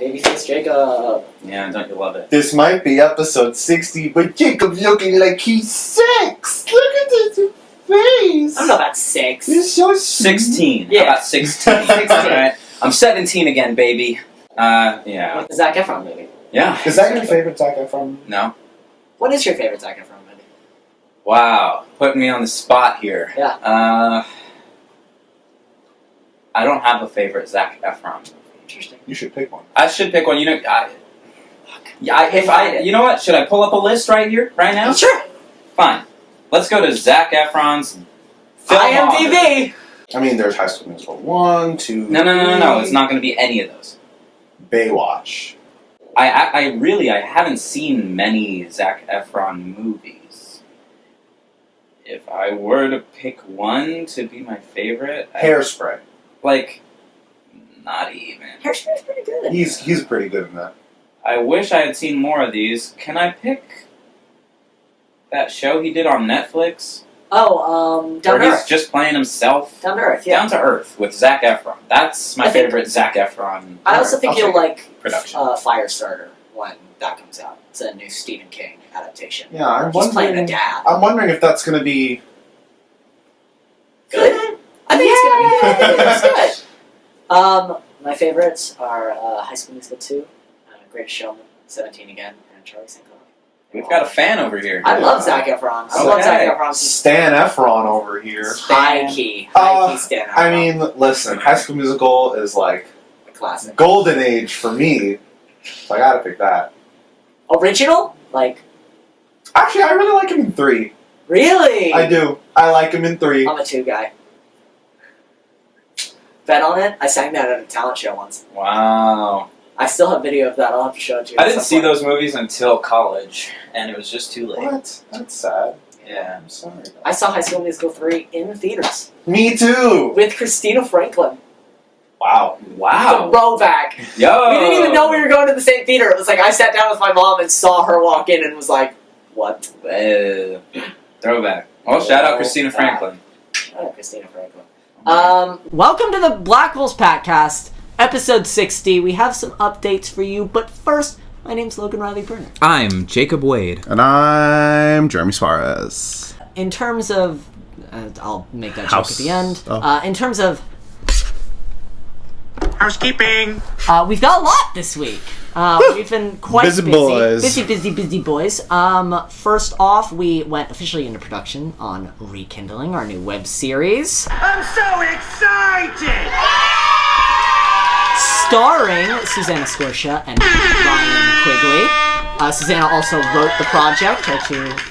Babyface Jacob. Yeah, don't you love it? This might be episode 60, but Jacob's looking like he's 6. Look at his face. I don't know about 6. He's so 16. Yeah. How about 16? 16. Alright. I'm 17 again, baby. Yeah. Like the Zac Efron movie. Yeah. Is that your favorite Zac Efron? No. What is your favorite Zac Efron movie? Wow. Putting me on the spot here. Yeah. I don't have a favorite Zac Efron movie. Interesting. You should pick one. I should pick one. You know, you know what? Should I pull up a list right here, right now? Sure. Fine. Let's go to Zac Efron's filmography. IMDb. I mean, there's High School Musical 1, 2, No. It's not going to be any of those. Baywatch. I haven't seen many Zac Efron movies. If I were to pick one to be my favorite, Hairspray. Not even. Hairspray's pretty good. He's pretty good in that. I wish I had seen more of these. Can I pick that show he did on Netflix? Oh, Down to Where he's Earth. just playing himself? Down to Earth, yeah. Down to Earth with Zac Efron. That's my favorite Zac Efron I also think you'll like production. Firestarter when that comes out. It's a new Stephen King adaptation. Yeah, He's playing a dad. I'm wondering if that's going to be Good. I think it's gonna be good. I think it's good. My favorites are High School Musical 2, Greatest Showman, 17 Again, and Charlie St. Clair. We've got a fan over here. I love Zac Efron. I love Zac Efron. Stan Efron over here. High key Stan Efron. I mean, listen, High School Musical is like a classic. golden age for me. So I gotta pick that. Original? Actually, I really like him in 3. Really? I do. I like him in 3. I'm a 2 guy. Bet on it? I sang that at a talent show once. Wow. I still have video of that. I'll have to show it to you. I didn't see those movies until college, and it was just too late. What? That's sad. Yeah. I'm sorry. I saw High School Musical 3 in theaters. Me too! With Christina Franklin. Wow. Wow. Throwback. Yo. We didn't even know we were going to the same theater. It was like I sat down with my mom and saw her walk in and was like, what? Throwback. Well, shout out Christina Franklin. Shout out Christina Franklin. Welcome to the Black Wolves Packcast, episode 60. We have some updates for you, but first, my name's Logan Riley Burner. I'm Jacob Wade. And I'm Jeremy Suarez. In terms of... I'll make that joke at the end. Oh. In terms of... Housekeeping! We've got a lot this week. We've been quite busy. Busy boys. First off, we went officially into production on Rekindling, our new web series. I'm so excited! Starring Susanna Scorsia and Ryan Quigley. Susanna also wrote the project,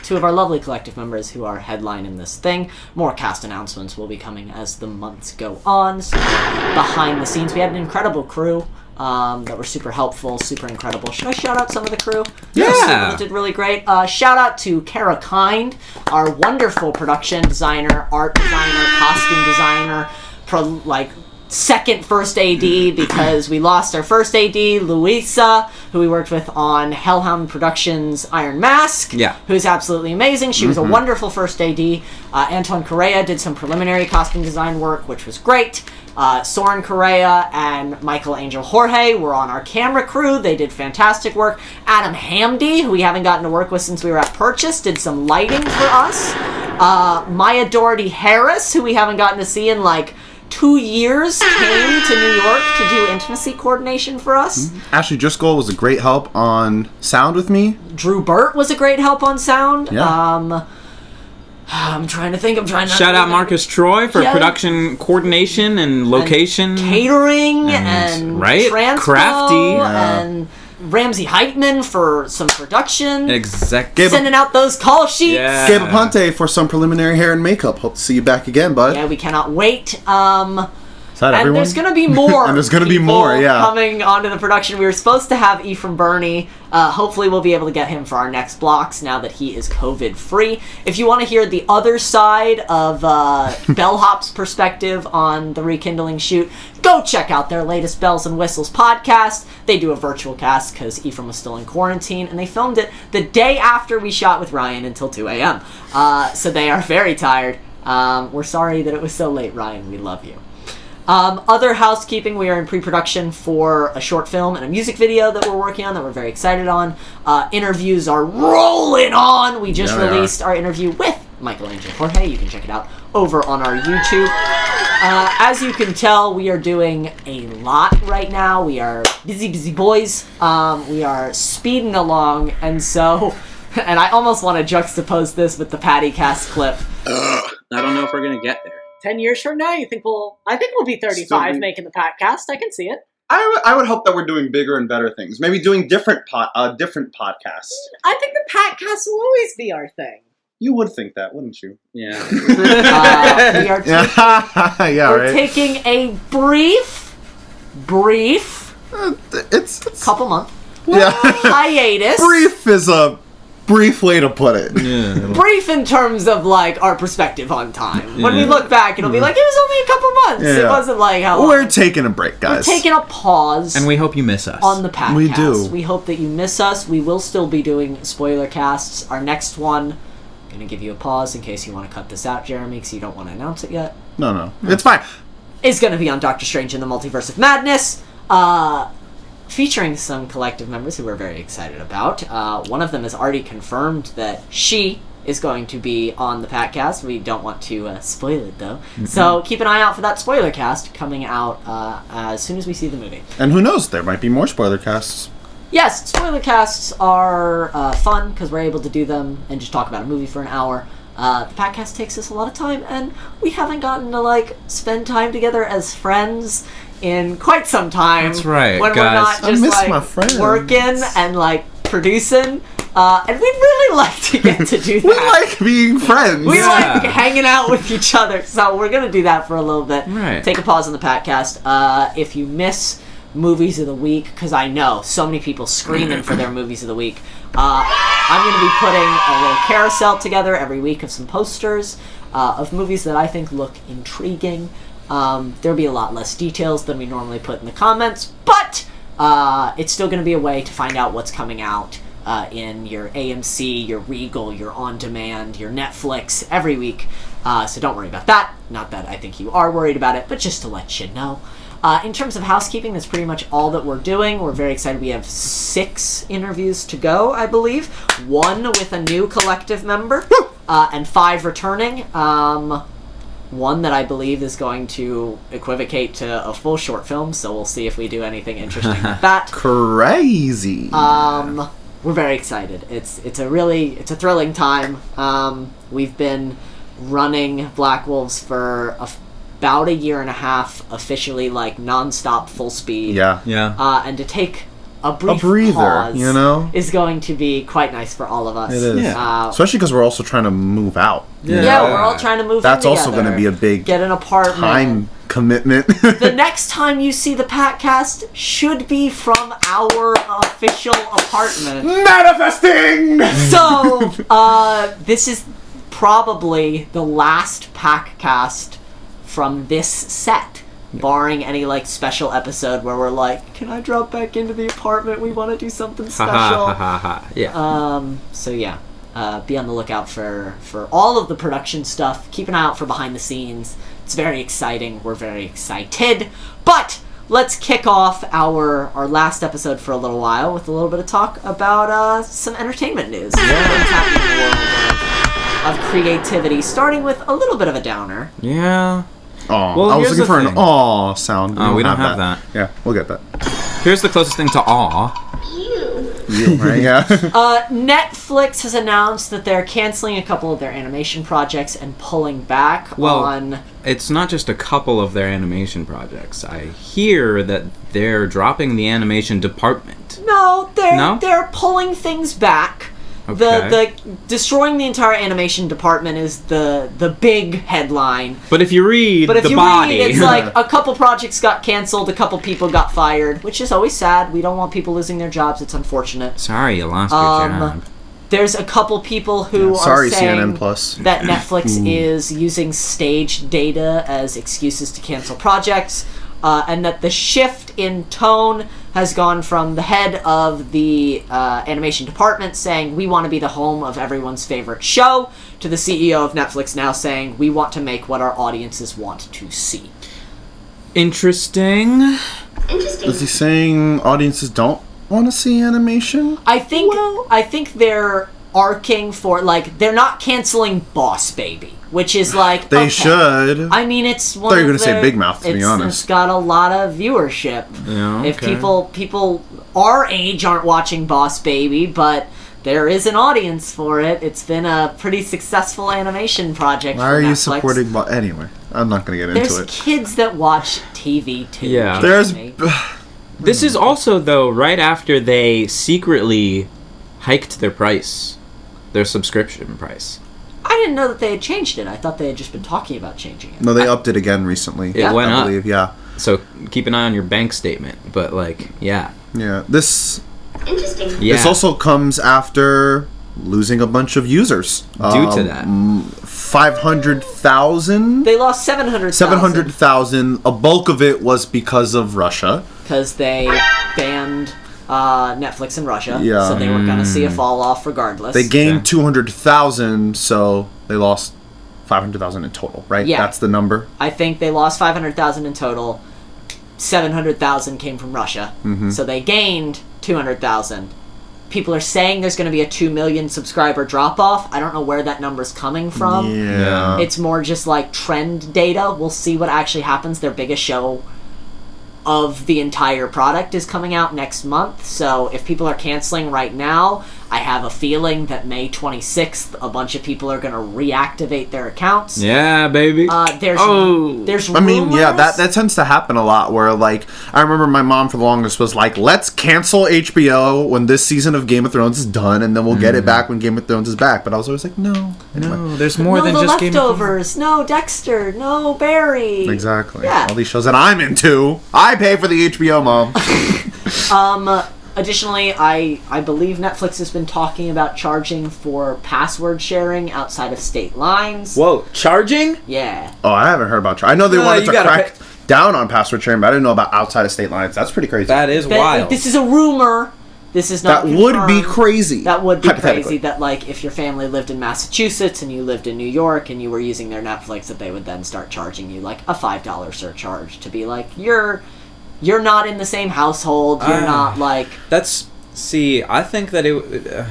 two of our lovely collective members who are headlining this thing. More cast announcements will be coming as the months go on. So behind the scenes, we had an incredible crew that were super helpful, super incredible. Should I shout out some of the crew? Yeah. Some people did really great. Shout out to Kara Kind, our wonderful production designer, art designer, costume designer, second first AD because we lost our first AD, Louisa, who we worked with on Hellhound Productions' Iron Mask, who's absolutely amazing. She was a wonderful first AD. Antoine Correa did some preliminary costume design work, which was great. Soren Correa and Michael Angel Jorge were on our camera crew. They did fantastic work. Adam Hamdy, who we haven't gotten to work with since we were at Purchase, did some lighting for us. Maya Doherty Harris, who we haven't gotten to see in 2 years, came to New York to do intimacy coordination for us. Ashley Driscoll was a great help on sound with me. Drew Burt was a great help on sound. Yeah. I'm trying to think. Shout out Marcus Troy for production coordination and location. And catering and transpo. Crafty. And Ramsey Heitman for some production. Sending out those call sheets. Yeah. Gabe Aponte for some preliminary hair and makeup. Hope to see you back again, bud. Yeah, we cannot wait. Is that everyone? There's going to be more. And there's going to be more, yeah. Coming onto the production. We were supposed to have Ephraim Burney. Hopefully we'll be able to get him for our next blocks now that he is COVID-free. If you want to hear the other side of Bellhop's perspective on the Rekindling shoot, go check out their latest Bells and Whistles podcast. They do a virtual cast because Ephraim was still in quarantine, and they filmed it the day after we shot with Ryan until 2 a.m. So they are very tired. We're sorry that it was so late, Ryan. We love you. Other housekeeping, we are in pre-production for a short film and a music video that we're working on that we're very excited on. Interviews are rolling on. We just released our interview with Michelangelo Jorge. You can check it out over on our YouTube. As you can tell, we are doing a lot right now. We are busy boys. We are speeding along, and so... And I almost want to juxtapose this with the Packcast clip. I don't know if we're going to get there. 10 years from now, I think we'll be 35 making the Packcast. I can see it. I would hope that we're doing bigger and better things. Maybe doing different podcasts. I think the Packcast will always be our thing. You would think that, wouldn't you? Yeah. We are taking a brief, it's couple month yeah. hiatus. Brief is a brief way to put it. Yeah. Brief in terms of like our perspective on time. When we look back, it'll be like it was only a couple months. Yeah. It wasn't like how long. We're taking a break, guys. We're taking a pause. And we hope you miss us. On the Packcast. We do. We hope that you miss us. We will still be doing spoiler casts. Our next one, I'm gonna give you a pause in case you want to cut this out, Jeremy, because you don't want to announce it yet. No. It's fine. Is gonna be on Doctor Strange in the Multiverse of Madness. Featuring some collective members who we're very excited about. One of them has already confirmed that she is going to be on the Packcast. We don't want to spoil it, though. Mm-hmm. So keep an eye out for that spoiler cast coming out as soon as we see the movie. And who knows, there might be more spoiler casts. Yes, spoiler casts are fun because we're able to do them and just talk about a movie for an hour. The Packcast takes us a lot of time, and we haven't gotten to, like, spend time together as friends in quite some time. That's right, when guys. we're not just my friends. working and like producing. And we'd really like to get to do that. We like being friends. We like hanging out with each other. So we're gonna do that for a little bit. Right. Take a pause on the Packcast. If you miss movies of the week, because I know so many people screaming for their movies of the week, I'm going to be putting a little carousel together every week of some posters of movies that I think look intriguing. There'll be a lot less details than we normally put in the comments, but it's still going to be a way to find out what's coming out in your AMC, your Regal, your On Demand, your Netflix every week. So don't worry about that. Not that I think you are worried about it, but just to let you know. In terms of housekeeping, that's pretty much all that we're doing. We're very excited. We have 6 interviews to go, I believe. 1 with a new collective member, and 5 returning. One that I believe is going to equivocate to a full short film, so we'll see if we do anything interesting with that. Crazy. We're very excited. It's a thrilling time. We've been running Black Wolves for about a year and a half, officially, like, non-stop, full speed. Yeah. And to take a brief breather, pause, you know, is going to be quite nice for all of us. It is. Especially because we're also trying to move out. Yeah, we're all trying to move That's in also together. going to be a big get an apartment. Time commitment. The next time you see the Packcast should be from our official apartment. Manifesting! So, this is probably the last Packcast from this set, barring any, like, special episode where we're like, can I drop back into the apartment? We want to do something special. Yeah. So yeah, be on the lookout for all of the production stuff. Keep an eye out for behind the scenes. It's very exciting. We're very excited. But let's kick off our last episode for a little while with a little bit of talk about some entertainment news. What's happening in the world of creativity, starting with a little bit of a downer. Yeah. Aw. Well, I was here's looking for the an thing. aw sound. We don't have that. Yeah, we'll get that. Here's the closest thing to awe. You, right? Yeah. Netflix has announced that they're canceling a couple of their animation projects and pulling back on... It's not just a couple of their animation projects. I hear that they're dropping the animation department. No, they're pulling things back. Okay. The destroying the entire animation department is the big headline. But if you read But if the you body... read, it's like a couple projects got canceled, a couple people got fired, which is always sad. We don't want people losing their jobs. It's unfortunate. Sorry, you lost your job. There's a couple people who are saying CNN Plus. that Netflix is using staged data as excuses to cancel projects, and that the shift in tone has gone from the head of the animation department saying, we want to be the home of everyone's favorite show, to the CEO of Netflix now saying, we want to make what our audiences want to see. Interesting. Is he saying audiences don't want to see animation? I think they're arcing for, like, they're not canceling Boss Baby, which is like, They okay. should. I mean, it's one I thought you were of gonna say their- Big Mouth, to be honest. It's got a lot of viewership. Yeah, If okay. people our age aren't watching Boss Baby, but there is an audience for it. It's been a pretty successful animation project. Why for are you Netflix. supporting... Anyway, I'm not going to get There's into it. kids that watch TV too. Yeah. There's... Jamie. This is also, though, right after they secretly hiked their price. Their subscription price. I didn't know that they had changed it. I thought they had just been talking about changing it. No, they upped it again recently. It went I up. believe, yeah. So keep an eye on your bank statement. But, like, yeah. Yeah. This Yeah. This also comes after losing a bunch of users. Due to that. 500,000? They lost 700,000. 700,000. A bulk of it was because of Russia. Because they banned Netflix in Russia. Yeah. So they were going to see a fall off regardless. They gained Okay. 200,000, so they lost 500,000 in total, right? Yeah. That's the number. I think they lost 500,000 in total. 700,000 came from Russia. Mm-hmm. So they gained 200,000. People are saying there's going to be a 2 million subscriber drop off. I don't know where that number's coming from. Yeah. It's more just like trend data. We'll see what actually happens. Their biggest show of the entire product is coming out next month. So if people are canceling right now, I have a feeling that May 26th, a bunch of people are going to reactivate their accounts. Yeah, baby. There's I mean, yeah, rumors. that tends to happen a lot where, like, I remember my mom for the longest was like, let's cancel HBO when this season of Game of Thrones is done, and then we'll get it back when Game of Thrones is back. But I was always like, no. Anyway. No, there's more no, than the just Game of Thrones. Leftovers. No, Dexter. No, Barry. Exactly. Yeah. All these shows that I'm into. I pay for the HBO, Mom. Additionally, I believe Netflix has been talking about charging for password sharing outside of state lines. Whoa, charging? Yeah. Oh, I haven't heard about I know they No, wanted you to gotta crack down on password sharing, but I didn't know about outside of state lines. That's pretty crazy. That is But, wild. this is a rumor. This is not That would be confirmed. crazy. That would be Hypothetically. crazy. That, like, if your family lived in Massachusetts and you lived in New York and you were using their Netflix, that they would then start charging you, like, a $5 surcharge to be like, you're not in the same household. You're not, like... I think that it...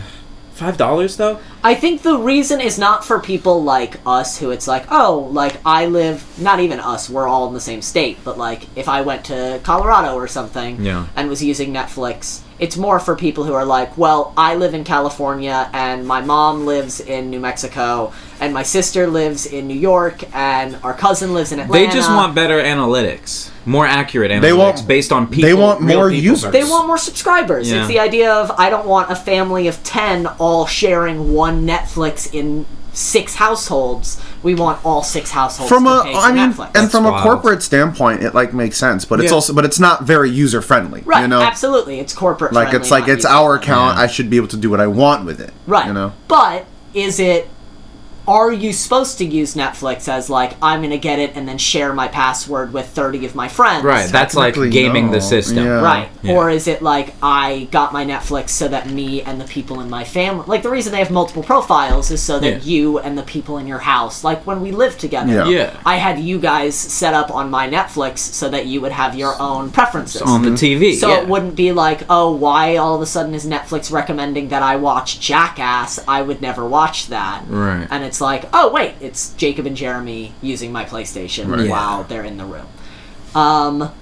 $5, though? I think the reason is not for people like us who it's like, oh, like, I live... Not even us, we're all in the same state. But, like, if I went to Colorado or something Yeah. and was using Netflix... It's more for people who are like, well, I live in California, and my mom lives in New Mexico, and my sister lives in New York, and our cousin lives in Atlanta. They just want better analytics. More accurate analytics They want- based on people. they want real more people users. first. They want more subscribers. Yeah. It's the idea of, I don't want a family of 10 all sharing one Netflix in 6 households. We want all 6 households From to a, pay for I mean, Netflix. and from wild. a corporate standpoint, it like makes sense, but it's Yeah. also, but it's not very user friendly. right, You know, absolutely. It's corporate like friendly, it's like not it's user our friendly. account. Yeah. I should be able to do what I want with it. Right. You know. But is it... Are you supposed to use Netflix as, like, I'm going to get it and then share my password with 30 of my friends? Right, that's like Technically, gaming no. the system. Yeah. Right. Yeah. Or is it like, I got my Netflix so that me and the people in my family... Like, the reason they have multiple profiles is so that Yeah. you and the people in your house... Like, when we lived together, Yeah. Yeah. I had you guys set up on my Netflix so that you would have your own preferences. On the TV. So yeah. it wouldn't be like, oh, why all of a sudden is Netflix recommending that I watch Jackass? I would never watch that. Right. And it's like, oh, wait, it's Jacob and Jeremy using my PlayStation Right. while they're in the room.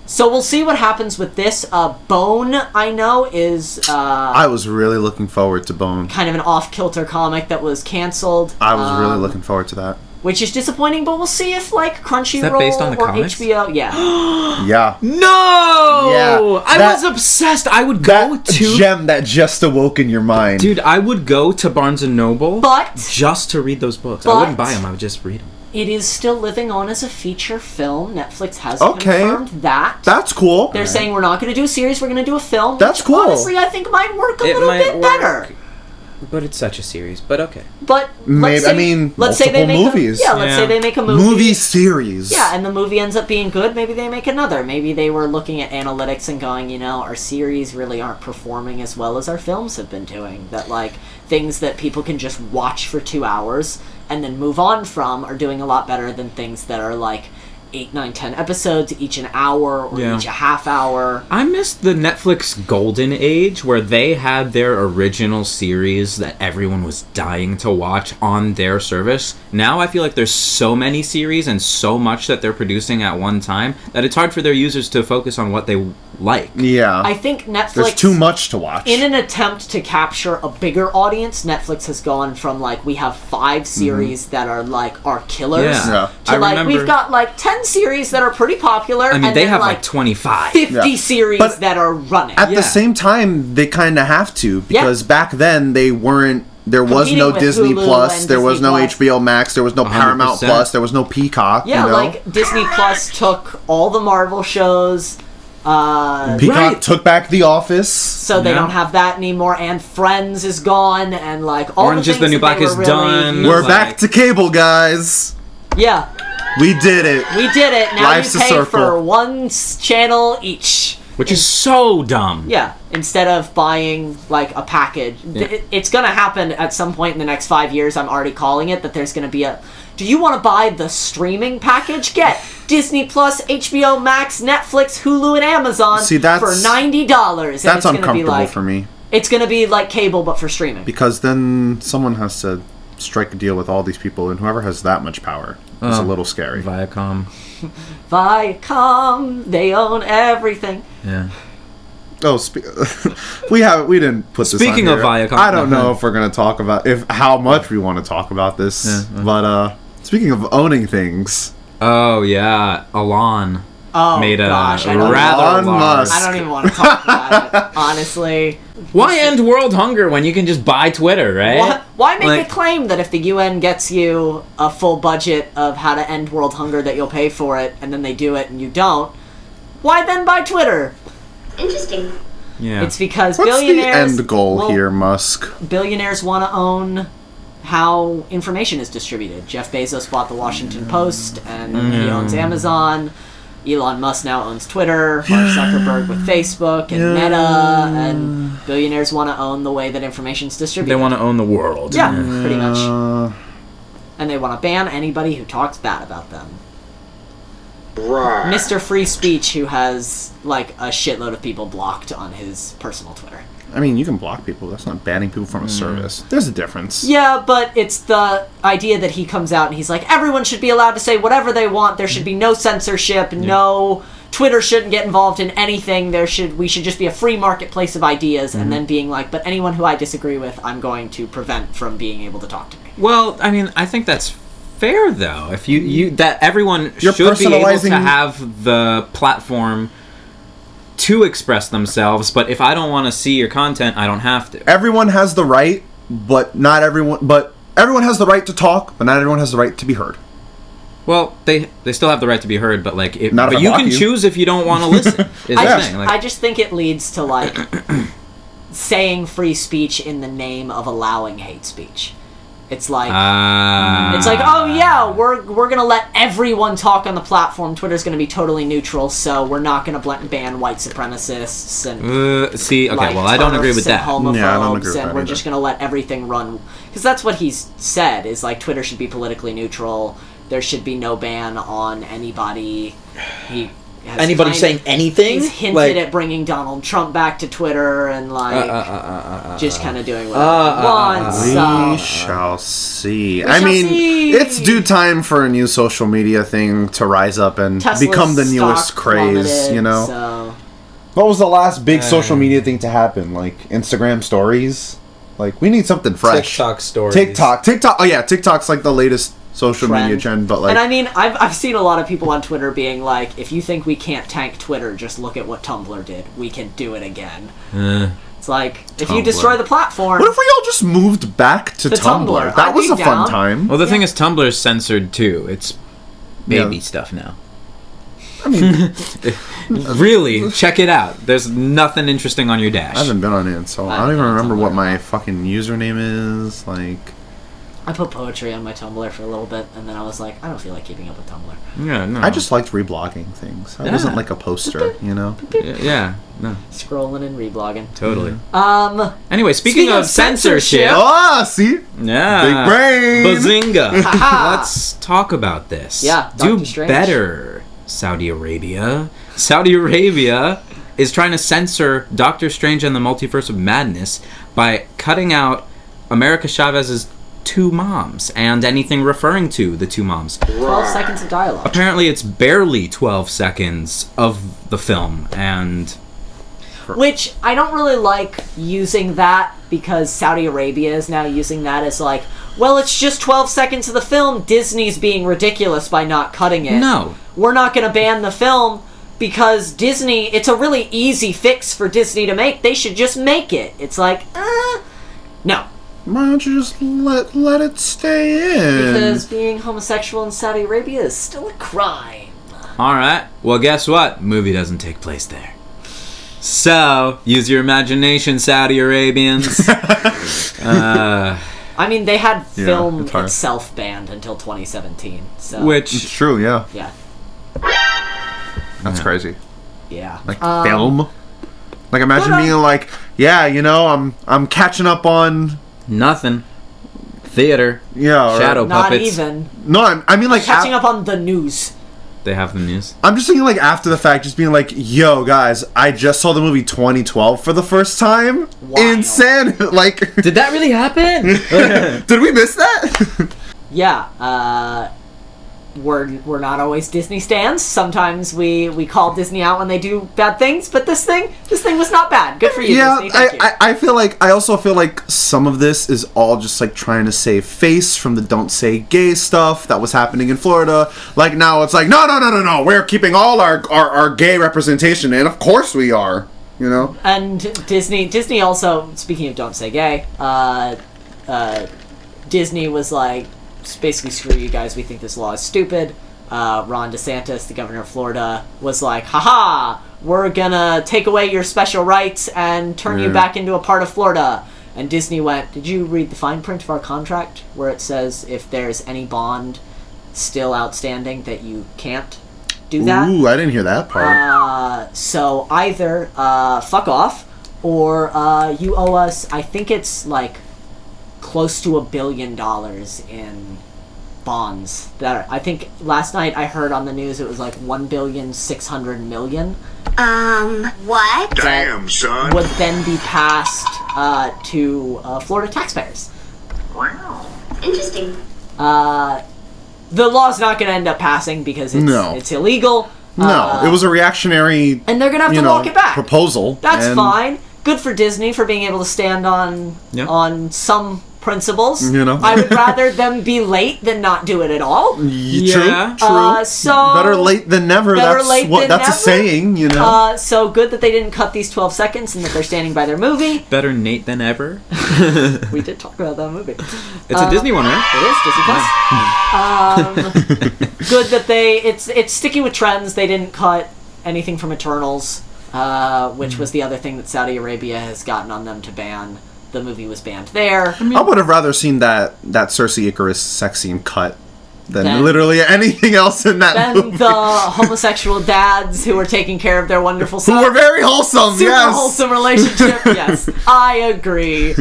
So we'll see what happens with this. Bone, I know, is I was really looking forward to Bone. kind of an off-kilter comic that was canceled. I was really looking forward to that. Which is disappointing, but we'll see if, like, Crunchyroll that based on the or comics? HBO... Yeah. Yeah. No! Yeah, I that- was obsessed. I would go That to... gem that just awoke in your mind. Dude, I would go to Barnes & Noble But just to read those books. I But- wouldn't buy them. I would just read them. it is still living on as a feature film. Netflix has Okay. confirmed that. That's cool. They're saying we're not going to do a series, we're going to do a film. That's which cool. Honestly, I think might work a It little might bit work. better. But it's such a series. But okay. But Maybe- let's say, I mean, let's say they multiple make movies. let's Yeah. say they make a movie. Movie series. Yeah, and the movie ends up being good. Maybe they make another. Maybe they were looking at analytics and going, our series really aren't performing as well as our films have been doing. That, like, things that people can just watch for 2 hours and then move on from are doing a lot better than things that are, like, 8, 9, 10 episodes, each an hour or Yeah. each a half hour. I miss the Netflix golden age where they had their original series that everyone was dying to watch on their service. Now I feel like there's so many series and so much that they're producing at one time that it's hard for their users to focus on what they like. Yeah. I think Netflix... There's too much to watch. In an attempt to capture a bigger audience, Netflix has gone from, like, we have 5 series that are, like, our killers, Yeah. to, I like, remember- we've got, like, 10 series that are pretty popular, I mean, and they then, have like 25. 50 Yeah. series But that are running. At Yeah. the same time, they kind of have to, because back then they weren't. There was Competing no with Disney Hulu Plus, and there was Disney no Plus. HBO Max, there was no Paramount 100%. Plus, there was no Peacock. Yeah, you know? like, Disney Plus took all the Marvel shows, Peacock Right. took back The Office. so they Yeah. don't have that anymore, and Friends is gone, and, like, all Orange the is things the New that they Black were is really done. used- We're like- back to cable, guys. Yeah, We did it. we did it. Now Life's a you pay circle. for one channel each. Which is so dumb. Yeah, instead of buying, like, a package. It's gonna happen at some point in the next 5 years, I'm already calling it, that there's gonna be a... Do you want to buy the streaming package? Get Disney Plus, HBO Max, Netflix, Hulu, and Amazon See, that's- for $90. And That's it's gonna be uncomfortable like, for me, It's gonna be like cable, but for streaming. because then someone has to strike a deal with all these people, and whoever has that much power is a little scary. Viacom. Viacom, they own everything. Yeah. Oh, we didn't put this on Speaking of here. Viacom- I don't know if we're gonna talk about how much we want to talk about this, Yeah. but speaking of owning things, Oh yeah, Elon Oh made a gosh, I don't, rather Elon large. Musk. I don't even want to talk about it, honestly. Why end world hunger when you can just buy Twitter, right? Why make Like- a claim that if the UN gets you a full budget of how to end world hunger that you'll pay for it, and then they do it and you don't, why then buy Twitter? Interesting. Yeah. It's because what's the billionaires... end goal well, here, Musk? Billionaires want to own how information is distributed. Jeff Bezos bought the Washington Post, and he owns Amazon. Elon Musk now owns Twitter. Mark Zuckerberg with Facebook and Meta, and billionaires want to own the way that information's distributed. They want to own the world. Yeah, pretty much. Uh, And they want to ban anybody who talks bad about them. Mr. Free Speech, who has, like, a shitload of people blocked on his personal Twitter. I mean, you can block people. That's not banning people from a service. There's a difference. Yeah, but it's the idea that he comes out and he's like, everyone should be allowed to say whatever they want. There should be no censorship. No, Twitter shouldn't get involved in anything. We should just be a free marketplace of ideas. And then being like, but anyone who I disagree with, I'm going to prevent from being able to talk to me. Well, I mean, I think that's fair though. If you that everyone You're should be able to personalizing- have the platform to express themselves, but if I don't want to see your content, I don't have to. Everyone has the right, but not everyone. But everyone has the right to talk, but not everyone has the right to be heard. Well, they still have the right to be heard, but like, Not if but I you block can you. choose if you don't want to listen. Is I the just, thing. Like, I just think it leads to, like, saying free speech in the name of allowing hate speech. It's like... It's like, oh yeah, we're gonna let everyone talk on the platform. Twitter's gonna be totally neutral, so we're not gonna ban white supremacists and see, okay, like, well, I don't agree with TERFs and that. homophobes, Yeah, I don't agree with and that we're either. just gonna let everything run because that's what he's said. Is like Twitter should be politically neutral. There should be no ban on anybody. He has Anybody kind of- saying anything? He's hinted Like- at bringing Donald Trump back to Twitter and like just kind of doing whatever he wants. We so. shall see. We I shall mean, see. it's due time for a new social media thing to rise up and Tesla's become the newest stock craze. plummeted, You know, So. what was the last big social media thing to happen? Like Instagram stories. Like we need something fresh. TikTok stories. TikTok. Oh yeah, TikTok's like the latest social media trend. But like, And I mean, I've seen a lot of people on Twitter being like, if you think we can't tank Twitter, just look at what Tumblr did. We can do it again. It's like, if you Tumblr. destroy the platform... what if we all just moved back to The Tumblr? Tumblr. That I'd was be a fun down. time. Well, the thing is, Tumblr's censored too. It's baby Yeah. stuff now. I mean, Really, check it out. There's nothing interesting on your dash. I haven't been on it, so I don't even been on remember Tumblr. what my fucking username is. Like, I put poetry on my Tumblr for a little bit, and then I was like, I don't feel like keeping up with Tumblr. Yeah, no. I just liked reblogging things. I wasn't like a poster, you know. Yeah, no, Scrolling and reblogging. totally. Speaking Anyway, speaking of of censorship, Ah, see, yeah, big brain. Bazinga. Haha. Let's talk about this. Yeah, do Doctor Strange. better. Saudi Arabia. Saudi Arabia is trying to censor Doctor Strange and the Multiverse of Madness by cutting out America Chavez's two moms and anything referring to the two moms. 12 seconds of dialogue. Apparently it's barely 12 seconds of the film, and... Which, I don't really like using that, because Saudi Arabia is now using that as like, well, it's just 12 seconds of the film, Disney's being ridiculous by not cutting it. No. We're not going to ban the film, because Disney, it's a really easy fix for Disney to make. They should just make it. It's like, no. Why don't you just let it stay in? Because being homosexual in Saudi Arabia is still a crime. Alright, well guess what? Movie doesn't take place there. So, use your imagination, Saudi Arabians. I mean, they had film it's hard. itself banned until 2017. So. Which... It's true, yeah. Yeah. That's crazy. Yeah. Like film. Like imagine being like, yeah, I'm catching up on Nothing. Theater. yeah, or- Shadow Not puppets. even. No, I mean like Catching up on the news. They have the news. I'm just thinking like after the fact, just being like, yo, guys, I just saw the movie 2012 for the first time. Wild. Insane. Like, Did that really happen? did we miss that? Yeah, we're not always Disney stans. Sometimes we call Disney out when they do bad things, but this thing was not bad. Good for you, Yeah, Disney. Thank you. I also feel like some of this is all just like trying to save face from the don't say gay stuff that was happening in Florida. Like now it's like, no, we're keeping all our gay representation, and of course we are, And Disney also, speaking of don't say gay, Disney was like, basically, screw you guys, we think this law is stupid. Ron DeSantis, the governor of Florida, was like, haha, we're gonna take away your special rights and turn you back into a part of Florida. And Disney went, did you read the fine print of our contract where it says if there's any bond still outstanding that you can't do that? Ooh, I didn't hear that part. So either fuck off, or you owe us, I think it's like close to $1 billion in bonds. That I think last night I heard on the news it was like $1,600,000,000. What? Damn, son. Would then be passed to Florida taxpayers. Wow. Interesting. The law's not going to end up passing because it's illegal. No, it was a reactionary, and they're going to have to walk it back. Proposal. That's fine. Good for Disney for being able to stand on some principles. I would rather them be late than not do it at all. Yeah, true. So better late than never. That's a saying, So good that they didn't cut these 12 seconds and that they're standing by their movie. Better Nate than ever. We did talk about that movie. It's a Disney one, right? It is Disney Plus. Good that it's sticking with trends. They didn't cut anything from Eternals, which was the other thing that Saudi Arabia has gotten on them to ban. The movie was banned there. I would have rather seen that Cersei Icarus sex scene cut than literally anything else in that movie. The homosexual dads who were taking care of their wonderful son. Who were very wholesome, Super wholesome relationship, yes. I agree.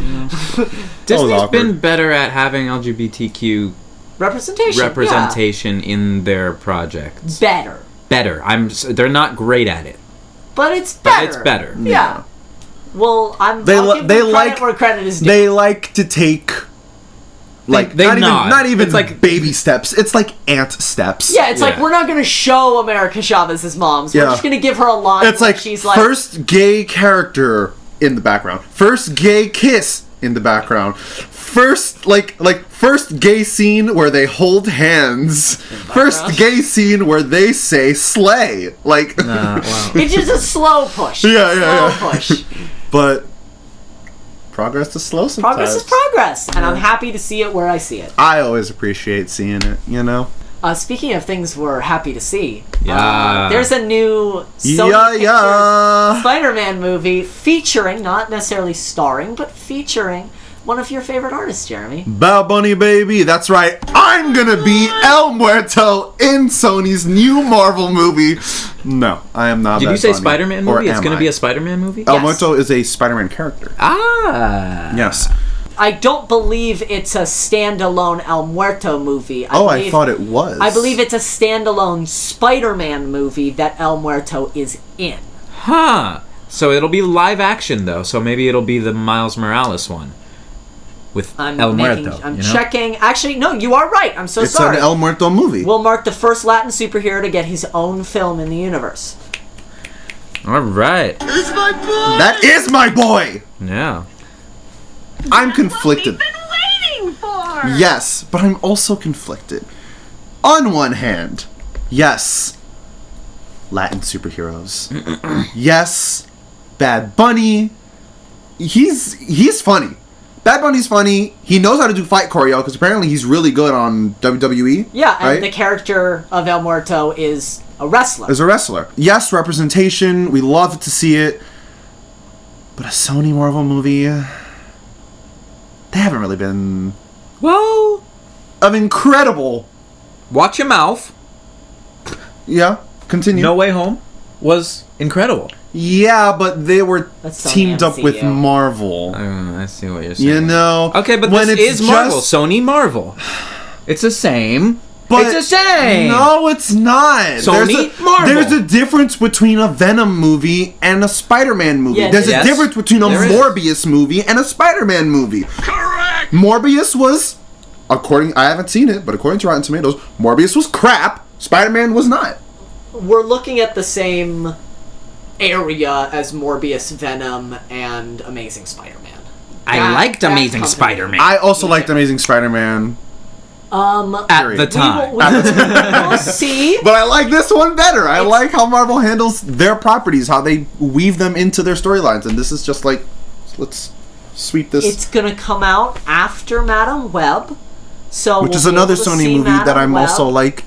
Disney's been better at having LGBTQ representation in their projects. Better. They're not great at it. But it's better. But it's better. Yeah. Well, I'll give them credit where credit is due. They like to take, like, not even it's like baby steps. It's like ant steps. Yeah, it's like, we're not going to show America Chavez's moms. We're just going to give her a line. It's like, she's like, first gay character in the background. First gay kiss in the background. First, first gay scene where they hold hands. First gay scene where they say slay. Wow. It's just a slow push. Yeah. Slow push. But progress is slow sometimes. Progress is progress, and I'm happy to see it where I see it. I always appreciate seeing it, Speaking of things we're happy to see, Yeah. There's a new Sony Pictures Spider-Man movie featuring, not necessarily starring, but featuring one of your favorite artists, Jeremy. Bad Bunny, baby. That's right. I'm gonna be El Muerto in Sony's new Marvel movie. No, I am not. Did Bad you say Bunny. Spider-Man Or movie? It's am going to I? be a Spider-Man movie? El Muerto is a Spider-Man character. Ah. Yes. I don't believe it's a standalone El Muerto movie. I thought it was. I believe it's a standalone Spider-Man movie that El Muerto is in. Huh. So it'll be live action, though. So maybe it'll be the Miles Morales one. With El Muerto. I'm checking. Actually, no, you are right. I'm so sorry. It's an El Muerto movie. Will mark the first Latin superhero to get his own film in the universe. All right. It's my boy! That is my boy! Yeah. I'm conflicted. What we've been waiting for! Yes, but I'm also conflicted. On one hand, yes, Latin superheroes. Yes, Bad Bunny. He's funny. Bad Bunny's funny. He knows how to do fight choreo because apparently he's really good on WWE. Yeah, and right? the character of El Muerto is a wrestler. As a wrestler. Yes, representation. We love to see it. But a Sony Marvel movie, they haven't really been Well, of incredible. watch your mouth. Yeah, continue. No Way Home was incredible. Yeah, but they were That's Sony teamed up with MCU. Marvel. I see what you're saying. You know. Okay, but when this it's is Marvel. just- Sony Marvel. It's the same. But it's the same. No, it's not. Sony, Marvel. There's a difference between a Venom movie and a Spider-Man movie. Yeah, there's yes, a difference between a there is. Morbius movie and a Spider-Man movie. Correct! Morbius was, I haven't seen it, but according to Rotten Tomatoes, Morbius was crap. Spider-Man was not. We're looking at the same area as Morbius, Venom, and Amazing Spider-Man. I liked Amazing company. Spider-Man. I also liked Amazing Spider-Man. at the time. We'll see. But I like this one better. I like how Marvel handles their properties, how they weave them into their storylines. And this is just like, let's sweep this. It's gonna come out after Madam Web, so Which we'll is be another able to Sony see movie that Madam I'm Web. also like,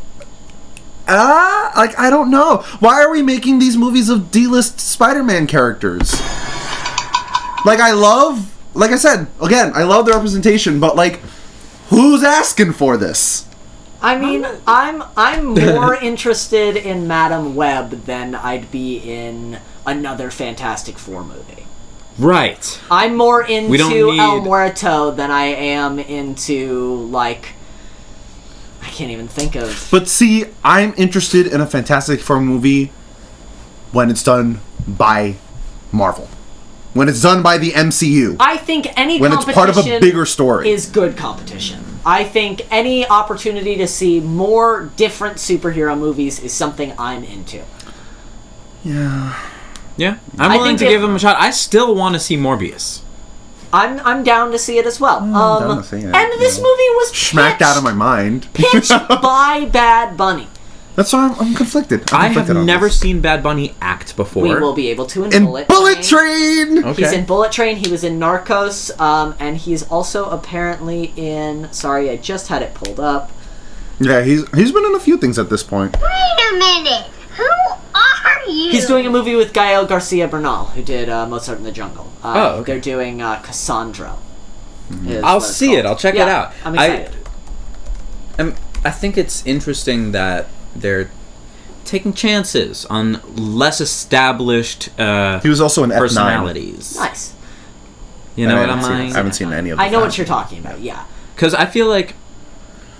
I don't know. Why are we making these movies of D-list Spider-Man characters? Like, like I said, again, I love the representation, but like, who's asking for this? I mean, I'm more interested in Madam Web than I'd be in another Fantastic Four movie. Right. I'm more don't into El need- Muerto than I am into, like, I can't even think of. But see, I'm interested in a Fantastic Four movie when it's done by Marvel. When it's done by the MCU. I think any When it's part of a bigger story. is good competition. I think any opportunity to see more different superhero movies is something I'm into. Yeah. Yeah. I'm I willing think to if- give him a shot. I still want to see Morbius. I'm down to see it as well. down to see it, and this yeah. movie was Smacked out of my mind. pitched by Bad Bunny. That's why I'm conflicted. I I'm have conflicted on never this. seen Bad Bunny act before. We will be able to in In Bullet, Bullet Train! Okay. He's in Bullet Train. He was in Narcos, and he's also apparently in. Sorry, I just had it pulled up. Yeah, he's been in a few things at this point. Wait a minute. Who are you? He's doing a movie with Gael Garcia Bernal, who did Mozart in the Jungle. Oh, okay. They're doing Cassandra. is I'll what it's see called. it. I'll check it Yeah, out. I'm excited. I think it's interesting that they're taking chances on less established He was also in F9. personalities. Nice. You know what I'm I like? haven't seen any of them. I know what you're talking about. Yeah. Because I feel like,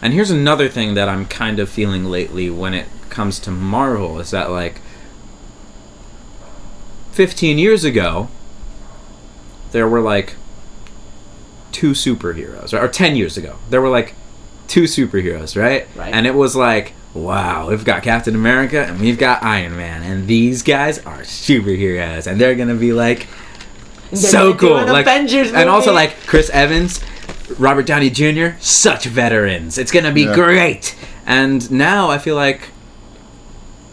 and here's another thing that I'm kind of feeling lately when it comes to Marvel is that like 15 years ago there were like 2 superheroes, or 10 years ago there were like 2 superheroes, right? Right. And it was like, wow, we've got Captain America and we've got Iron Man, and these guys are superheroes, and they're gonna be like so gonna do cool, an like, Avengers and also movie. like Chris Evans, Robert Downey Jr., such veterans. It's gonna be Yeah. great. And now I feel like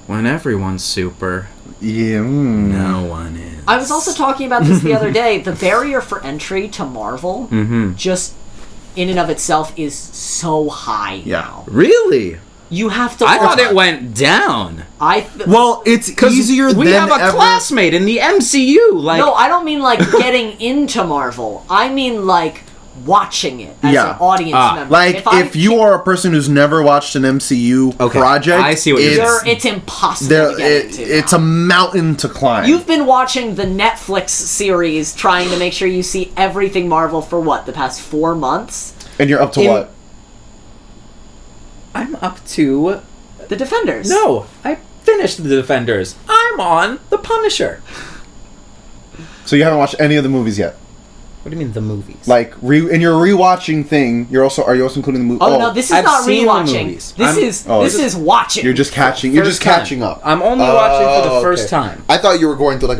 when everyone's super, Yeah. no one is. I was also talking about this the other day. The barrier for entry to Marvel, just in and of itself, is so high Yeah. now. Really? You have to. I thought it went down. Well, it's easier we than have a ever. classmate in the MCU. Like, No, I don't mean like getting into Marvel. I mean like watching it as Yeah. an audience member. Like, if you are a person who's never watched an MCU project, I see what you're saying. it's impossible to get into. It's a mountain to climb. You've been watching the Netflix series, trying to make sure you see everything Marvel for what, the past 4 months? And you're up to what? I'm up to... The Defenders. No, I finished The Defenders. I'm on The Punisher. So you haven't watched any of the movies yet? What do you mean, the movies? Like, in your rewatching thing, are you also including the movie? Oh, no, this is I've not seen the rewatching. movies. This is watching. You're just catching. You're just catching up. I'm only watching for the okay. first time. I thought you were going through like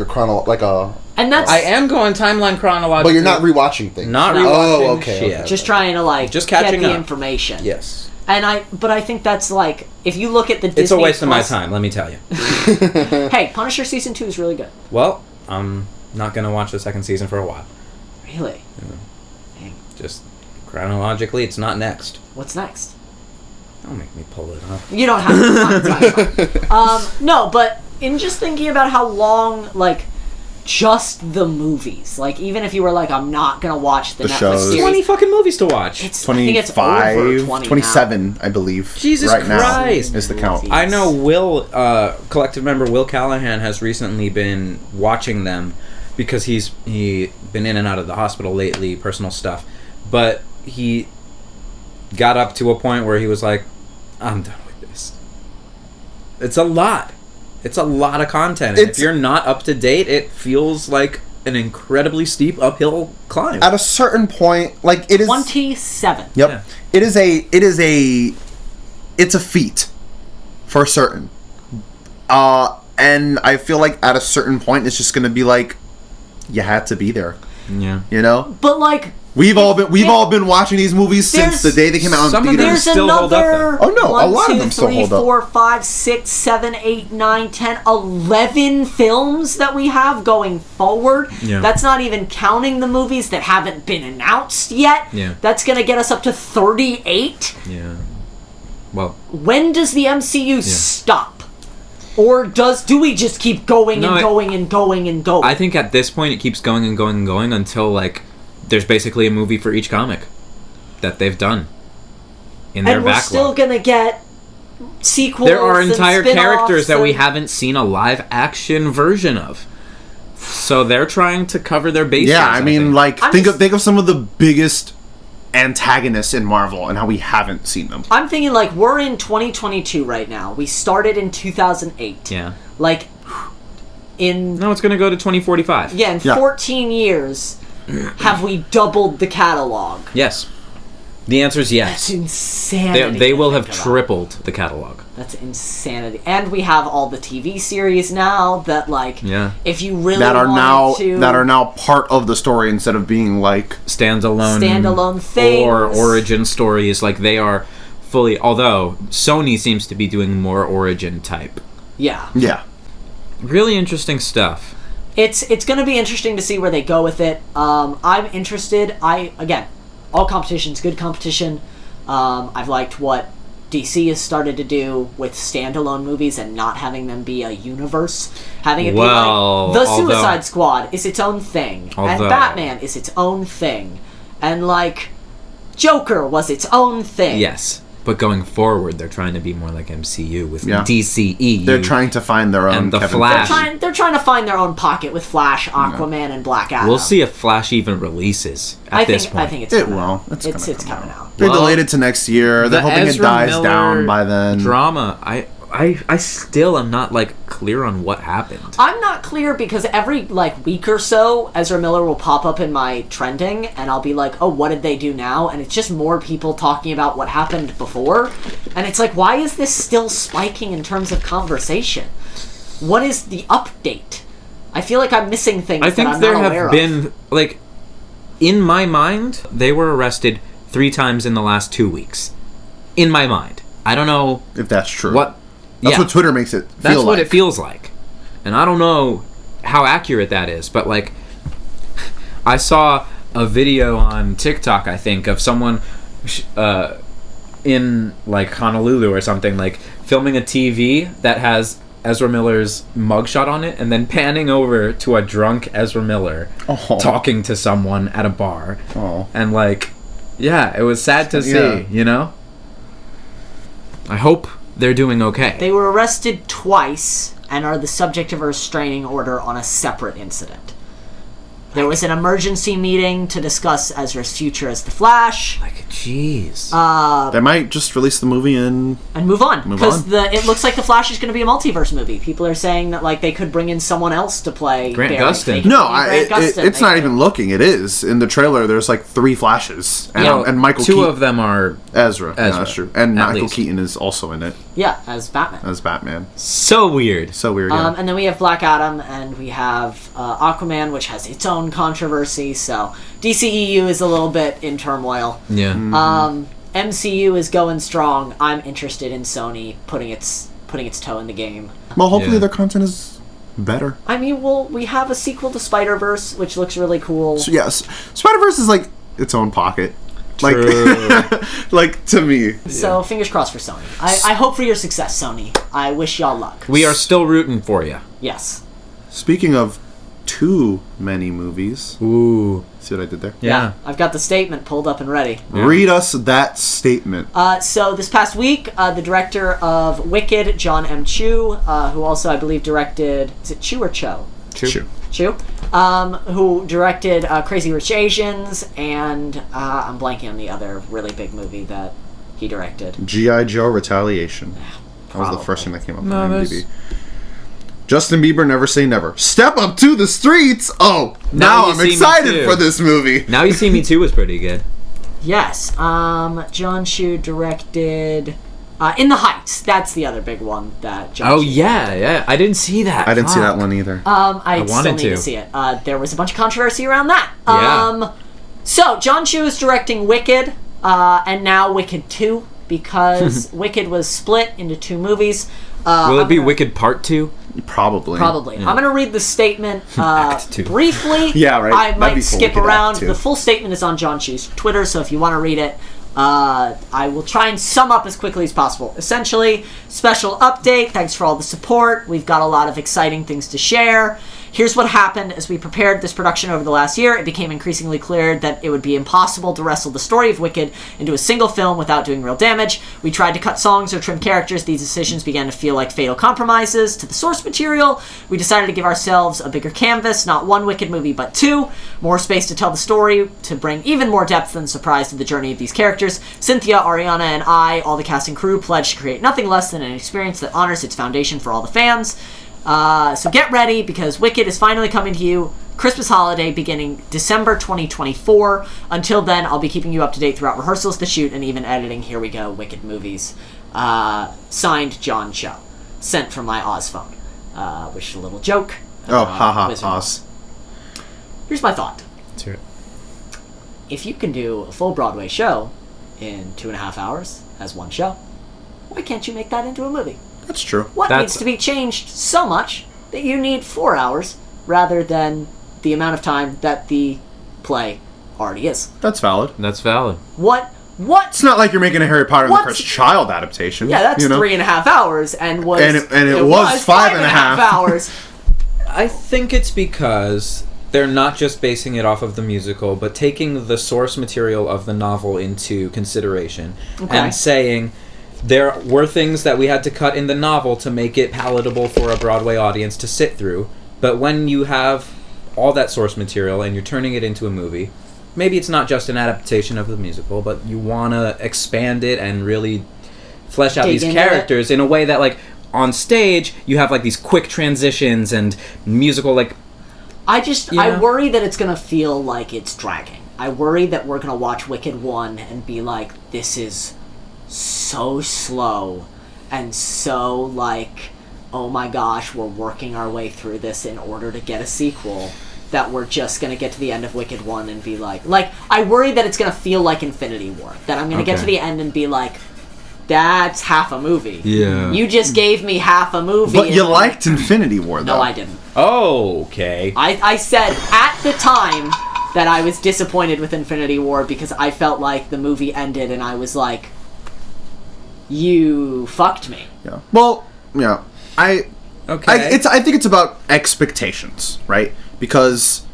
And that's I am going timeline chronologically. but you're not rewatching things. Not No. rewatching Oh, okay, shit. okay. just trying to Just get catching the up. information. Yes. But I think that's like, if you look at the Disney It's a waste of my Plus- time, let me tell you. Hey, Punisher season 2 is really good. Well, I'm not going to watch the second season for a while. Really? Dang. Just chronologically, it's not next. What's next? Don't make me pull it up. You don't have to. No, but in just thinking about how long, like, just the movies, like, even if you were like, I'm not gonna watch the Netflix shows. series, 20 fucking movies to watch. I think it's over 25, 20 27, I believe. Jesus right Christ. now is the count. Movies. I know collective member Will Callahan has recently been watching them because he been in and out of the hospital lately, personal stuff. But he got up to a point where he was like, I'm done with this. It's a lot. It's a lot of content. And if you're not up to date, it feels like an incredibly steep uphill climb. At a certain point, like, it is 27. Yep. Yeah. It's a feat for certain. And I feel like at a certain point it's just going to be like you had to be there, Yeah. you know? But like, We've all been watching these movies since the day they came out in some of them theaters. there's still hold up, another though. Oh, no, a lot of 1, them 2, still 3, hold up. 4, 5, 6, 7, 8, 9, 10, 11 films that we have going forward. Yeah. That's not even counting the movies that haven't been announced yet. Yeah. That's gonna get us up to 38. Yeah. Well, When does the MCU stop? Or do we just keep going No, and going and going and going? I think at this point it keeps going and going and going until, like, there's basically a movie for each comic that they've done in their and we're backlog. still gonna get sequels. There are and entire spin-offs characters that we and- haven't seen a live action version of. So they're trying to cover their bases. Yeah, I mean, think. like, I'm think just- of some of the biggest antagonists in Marvel and how we haven't seen them. I'm thinking, like, we're in 2022 right now. We started in 2008. Yeah. Like, in No, it's going to go to 2045. in Yeah. 14 years, have we doubled the catalog? Yes. The answer is That's yes. insanity. They to will have think about. tripled the catalog. That's insanity. And we have all the TV series now that, like, Yeah. if you really That are wanted now to part of the story instead of being like Standalone things or origin stories, like they are fully. Although Sony seems to be doing more origin type. yeah. yeah. Really interesting stuff. It's going to be interesting to see where they go with it. I'm interested. Again, all competition's good competition. I've liked what DC has started to do with standalone movies and not having them be a universe. Having it Well, be like, The although- Suicide Squad is its own thing. And Although- Batman is its own thing. And, like, Joker was its own thing. Yes. But going forward, they're trying to be more like MCU with Yeah. DCEU. They're trying to find their own And the Kevin Flash. Feige. They're trying to find their own pocket with Flash, Aquaman, and Black Adam. We'll see if Flash even releases at this point. I think it's It coming will. out. It's It's gonna coming come out. They Well, delayed it to next year. They're The hoping it Ezra dies Miller down by then. Drama. I still am not, like, clear on what happened. I'm not clear because every, like, week or so, Ezra Miller will pop up in my trending, and I'll be like, oh, what did they do now? And it's just more people talking about what happened before. And it's like, why is this still spiking in terms of conversation? What is the update? I feel like I'm missing things I think that I'm there not have aware of. been, like, in my mind, they were arrested 3 times in the last 2 weeks. In my mind. I don't know If that's true. what... That's yeah. what Twitter makes it feel That's what like. it feels like. And I don't know how accurate that is, but, like, I saw a video on TikTok, I think, of someone in, like, Honolulu or something, like, filming a TV that has Ezra Miller's mugshot on it, and then panning over to a drunk Ezra Miller talking to someone at a bar. Oh. And like, yeah, it was sad to see, Yeah. you know? I hope they're doing okay. They were arrested twice and are the subject of a restraining order on a separate incident. There was an emergency meeting to discuss Ezra's future as the Flash. Like, jeez. They might just release the movie and Move on. Move Because on. it looks like the Flash is going to be a multiverse movie. People are saying that like they could bring in someone else to play Grant Barry. Gustin. They could No, bring in Grant Gustin. it's They not could- even looking. It is. In the trailer, there's like 3 Flashes. And Michael two Keaton. of them are Ezra. Yeah, that's true. And at Michael least. Keaton is also in it Yeah, as Batman. as Batman. so weird. So weird, yeah. And then we have Black Adam, and we have Aquaman, which has its own controversy. So DCEU is a little bit in turmoil. Yeah. MCU is going strong. I'm interested in Sony putting its toe in the game. Well, hopefully Yeah. their content is better. I mean, we have a sequel to Spider-Verse, which looks really cool. So, yes, Spider-Verse is like its own pocket. Like, True. like to me. So fingers crossed for Sony. I hope for your success, Sony. I wish y'all luck. We are still rooting for you. Yes. Speaking of too many movies, Ooh. see what I did there? Yeah. I've got the statement pulled up and ready. Read us that statement. So this past week, the director of Wicked, John M. Chu, who also I believe directed, is it Chu or Cho? Chu. Chu, who directed Crazy Rich Asians, and I'm blanking on the other really big movie that he directed. G.I. Joe Retaliation. That was the first thing that came up on that's- IMDb. Justin Bieber, Never Say Never. Step Up to the Streets! Oh, Now now You I'm See Me excited Too. for this movie. Now You See Me Too was pretty good. Yes, John Chu directed In the Heights. That's the other big one that John Oh, Chu yeah. I didn't see that. I didn't see that Fuck. one either. I still wanted need to. to see it. There was a bunch of controversy around that. Yeah. So, John Chu is directing Wicked, and now Wicked 2, because Wicked was split into 2 movies. Will I'm it be gonna- Wicked Part 2? Probably. Probably. I'm going to read the statement Act 2. briefly. Yeah, right. I That'd might be cool. skip We could around. act too. The full statement is on John Chu's Twitter, so if you want to read it, I will try and sum up as quickly as possible. Essentially, special update. Thanks for all the support. We've got a lot of exciting things to share. Here's what happened as we prepared this production over the last year. It became increasingly clear that it would be impossible to wrestle the story of Wicked into a single film without doing real damage. We tried to cut songs or trim characters. These decisions began to feel like fatal compromises to the source material. We decided to give ourselves a bigger canvas, not 1 Wicked movie, but 2. More space to tell the story, to bring even more depth and surprise to the journey of these characters. Cynthia, Ariana, and I, all the cast and crew, pledged to create nothing less than an experience that honors its foundation for all the fans. So get ready, because Wicked is finally coming to you Christmas holiday beginning December 2024. Until then, I'll be keeping you up to date throughout rehearsals, the shoot, and even editing. Here we go, Wicked Movies. Signed, John Cho. Sent from my Oz phone. Which is a little joke. Oh, haha, Wizard. Oz. Here's my thought. Let's hear it. If you can do a full Broadway show in 2.5 hours as one show, why can't you make that into a movie? That's true. What That's- needs to be changed so much that you need 4 hours rather than the amount of time that the play already is? That's valid. That's valid. What? It's not like you're making a Harry Potter and the What's- Cursed Child adaptation. Yeah, that's you know? 3.5 hours, and was And it was 5.5 hours. I think it's because they're not just basing it off of the musical, but taking the source material of the novel into consideration Okay. and saying there were things that we had to cut in the novel to make it palatable for a Broadway audience to sit through. But when you have all that source material and you're turning it into a movie, maybe it's not just an adaptation of the musical, but you want to expand it and really flesh out Dig these into characters in a way that, like, on stage, you have, like, these quick transitions and musical, like, I Yeah. worry that it's gonna feel like it's dragging. I worry that we're gonna watch Wicked 1 and be like, this is so slow and so like, oh my gosh, we're working our way through this in order to get a sequel, that we're just gonna get to the end of Wicked 1 and be like, I worry that it's gonna feel like Infinity War. That I'm gonna get to Okay. the end and be like, that's half a movie. Yeah. You just gave me half a movie. But you and- liked Infinity War, though. No, I didn't. oh, okay. I said at the time that I was disappointed with Infinity War because I felt like the movie ended and I was like, you fucked me. Yeah. Well, yeah. Okay. I think it's about expectations, right? Because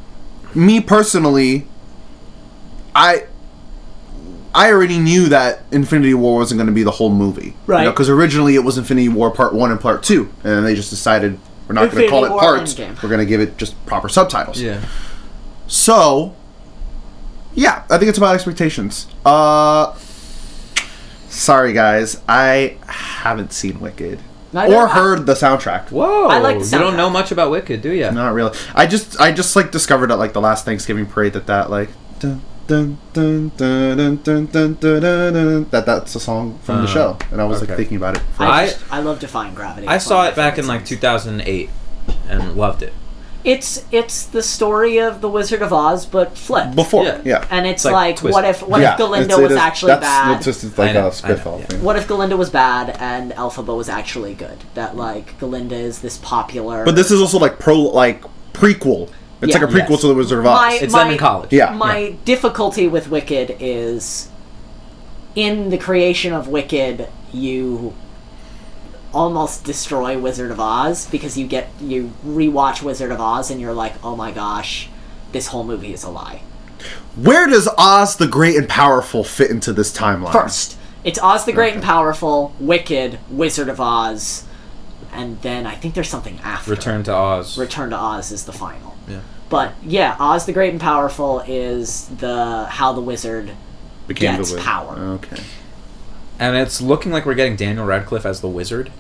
me personally, I already knew that Infinity War wasn't going to be the whole movie, Right? Because originally it was Infinity War Part 1 and Part 2, and then they just decided we're not going to call it Infinity War parts. Endgame. We're going to give it just proper subtitles. Yeah. So, yeah, I think it's about expectations. Sorry guys, I haven't seen Wicked Neither or have I. heard the soundtrack. Whoa. I like the You don't soundtrack. know much about Wicked, do you? Not really. I just like discovered at like the last Thanksgiving parade that like dun, dun, dun, dun, dun, dun, dun, dun, dun, that's a song from the show, and I was like okay. thinking about it. I love Defying Gravity. I It's saw one of it my back in favorite like songs. 2008 and loved it. It's the story of the Wizard of Oz, but flipped. Before, Yeah. yeah. And it's Like like, twisted. what if Yeah, Galinda it was is- actually bad? It's just like I know, a spitfall yeah. thing. What if Galinda was bad and Elphaba was actually good? That like Galinda is this popular. But this is also like prequel. It's Yeah. like a prequel Yes. to the Wizard of Oz. My- It's them in college. Yeah. My difficulty with Wicked is in the creation of Wicked, you almost destroy Wizard of Oz because you rewatch Wizard of Oz and you're like, oh my gosh, this whole movie is a lie. Where does Oz the Great and Powerful fit into this timeline? First, it's Oz the Great and Okay. Powerful, Wicked, Wizard of Oz, and then I think there's something after. Return to Oz. Return to Oz is the final. Yeah. But yeah, Oz the Great and Powerful is how the wizard Became gets the Wizard. power. Okay. And it's looking like we're getting Daniel Radcliffe as the wizard.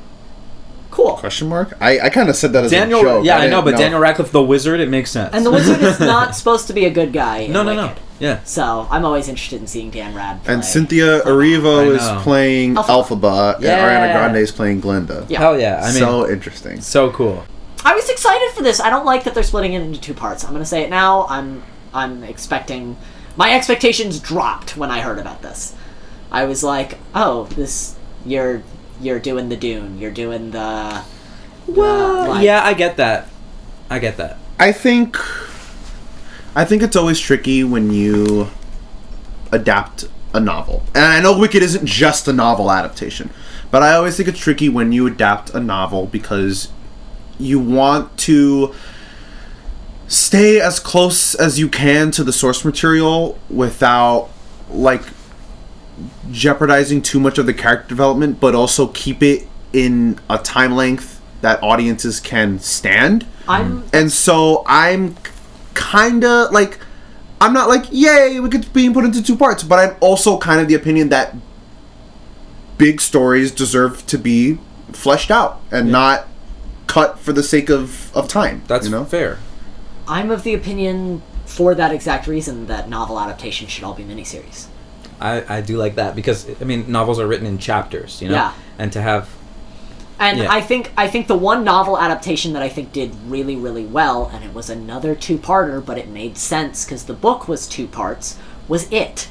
Cool. Question mark? I kind of said that as Daniel, a joke. yeah, I know, didn't but Daniel Radcliffe, the wizard, it makes sense. And the wizard is not supposed to be a good guy in no, Wicked. yeah. So I'm always interested in seeing Dan Rad play. And Cynthia Erivo I is know. playing Alphaba. Alphaba, Yeah. and Ariana Grande is playing Glinda. Yeah. Hell yeah! I mean, So interesting. so cool. I was excited for this. I don't like that they're splitting it into two parts. I'm gonna say it now. I'm expecting. My expectations dropped when I heard about this. I was like, oh, you're doing the Dune. You're doing the. Well, yeah, I get that. I think it's always tricky when you adapt a novel. And I know Wicked isn't just a novel adaptation, but I always think it's tricky when you adapt a novel because you want to stay as close as you can to the source material without like jeopardizing too much of the character development, but also keep it in a time length that audiences can stand. And so I'm kind of like, I'm not like, yay, Wicked's being put into two parts, but I'm also kind of the opinion that big stories deserve to be fleshed out and not cut for the sake of time. That's you know? fair. I'm of the opinion, for that exact reason, that novel adaptations should all be miniseries. I do like that because I mean novels are written in chapters, you know, Yeah. and to have And Yeah. I think the one novel adaptation that I think did really, really well, and it was another two-parter, but it made sense because the book was two parts, was It.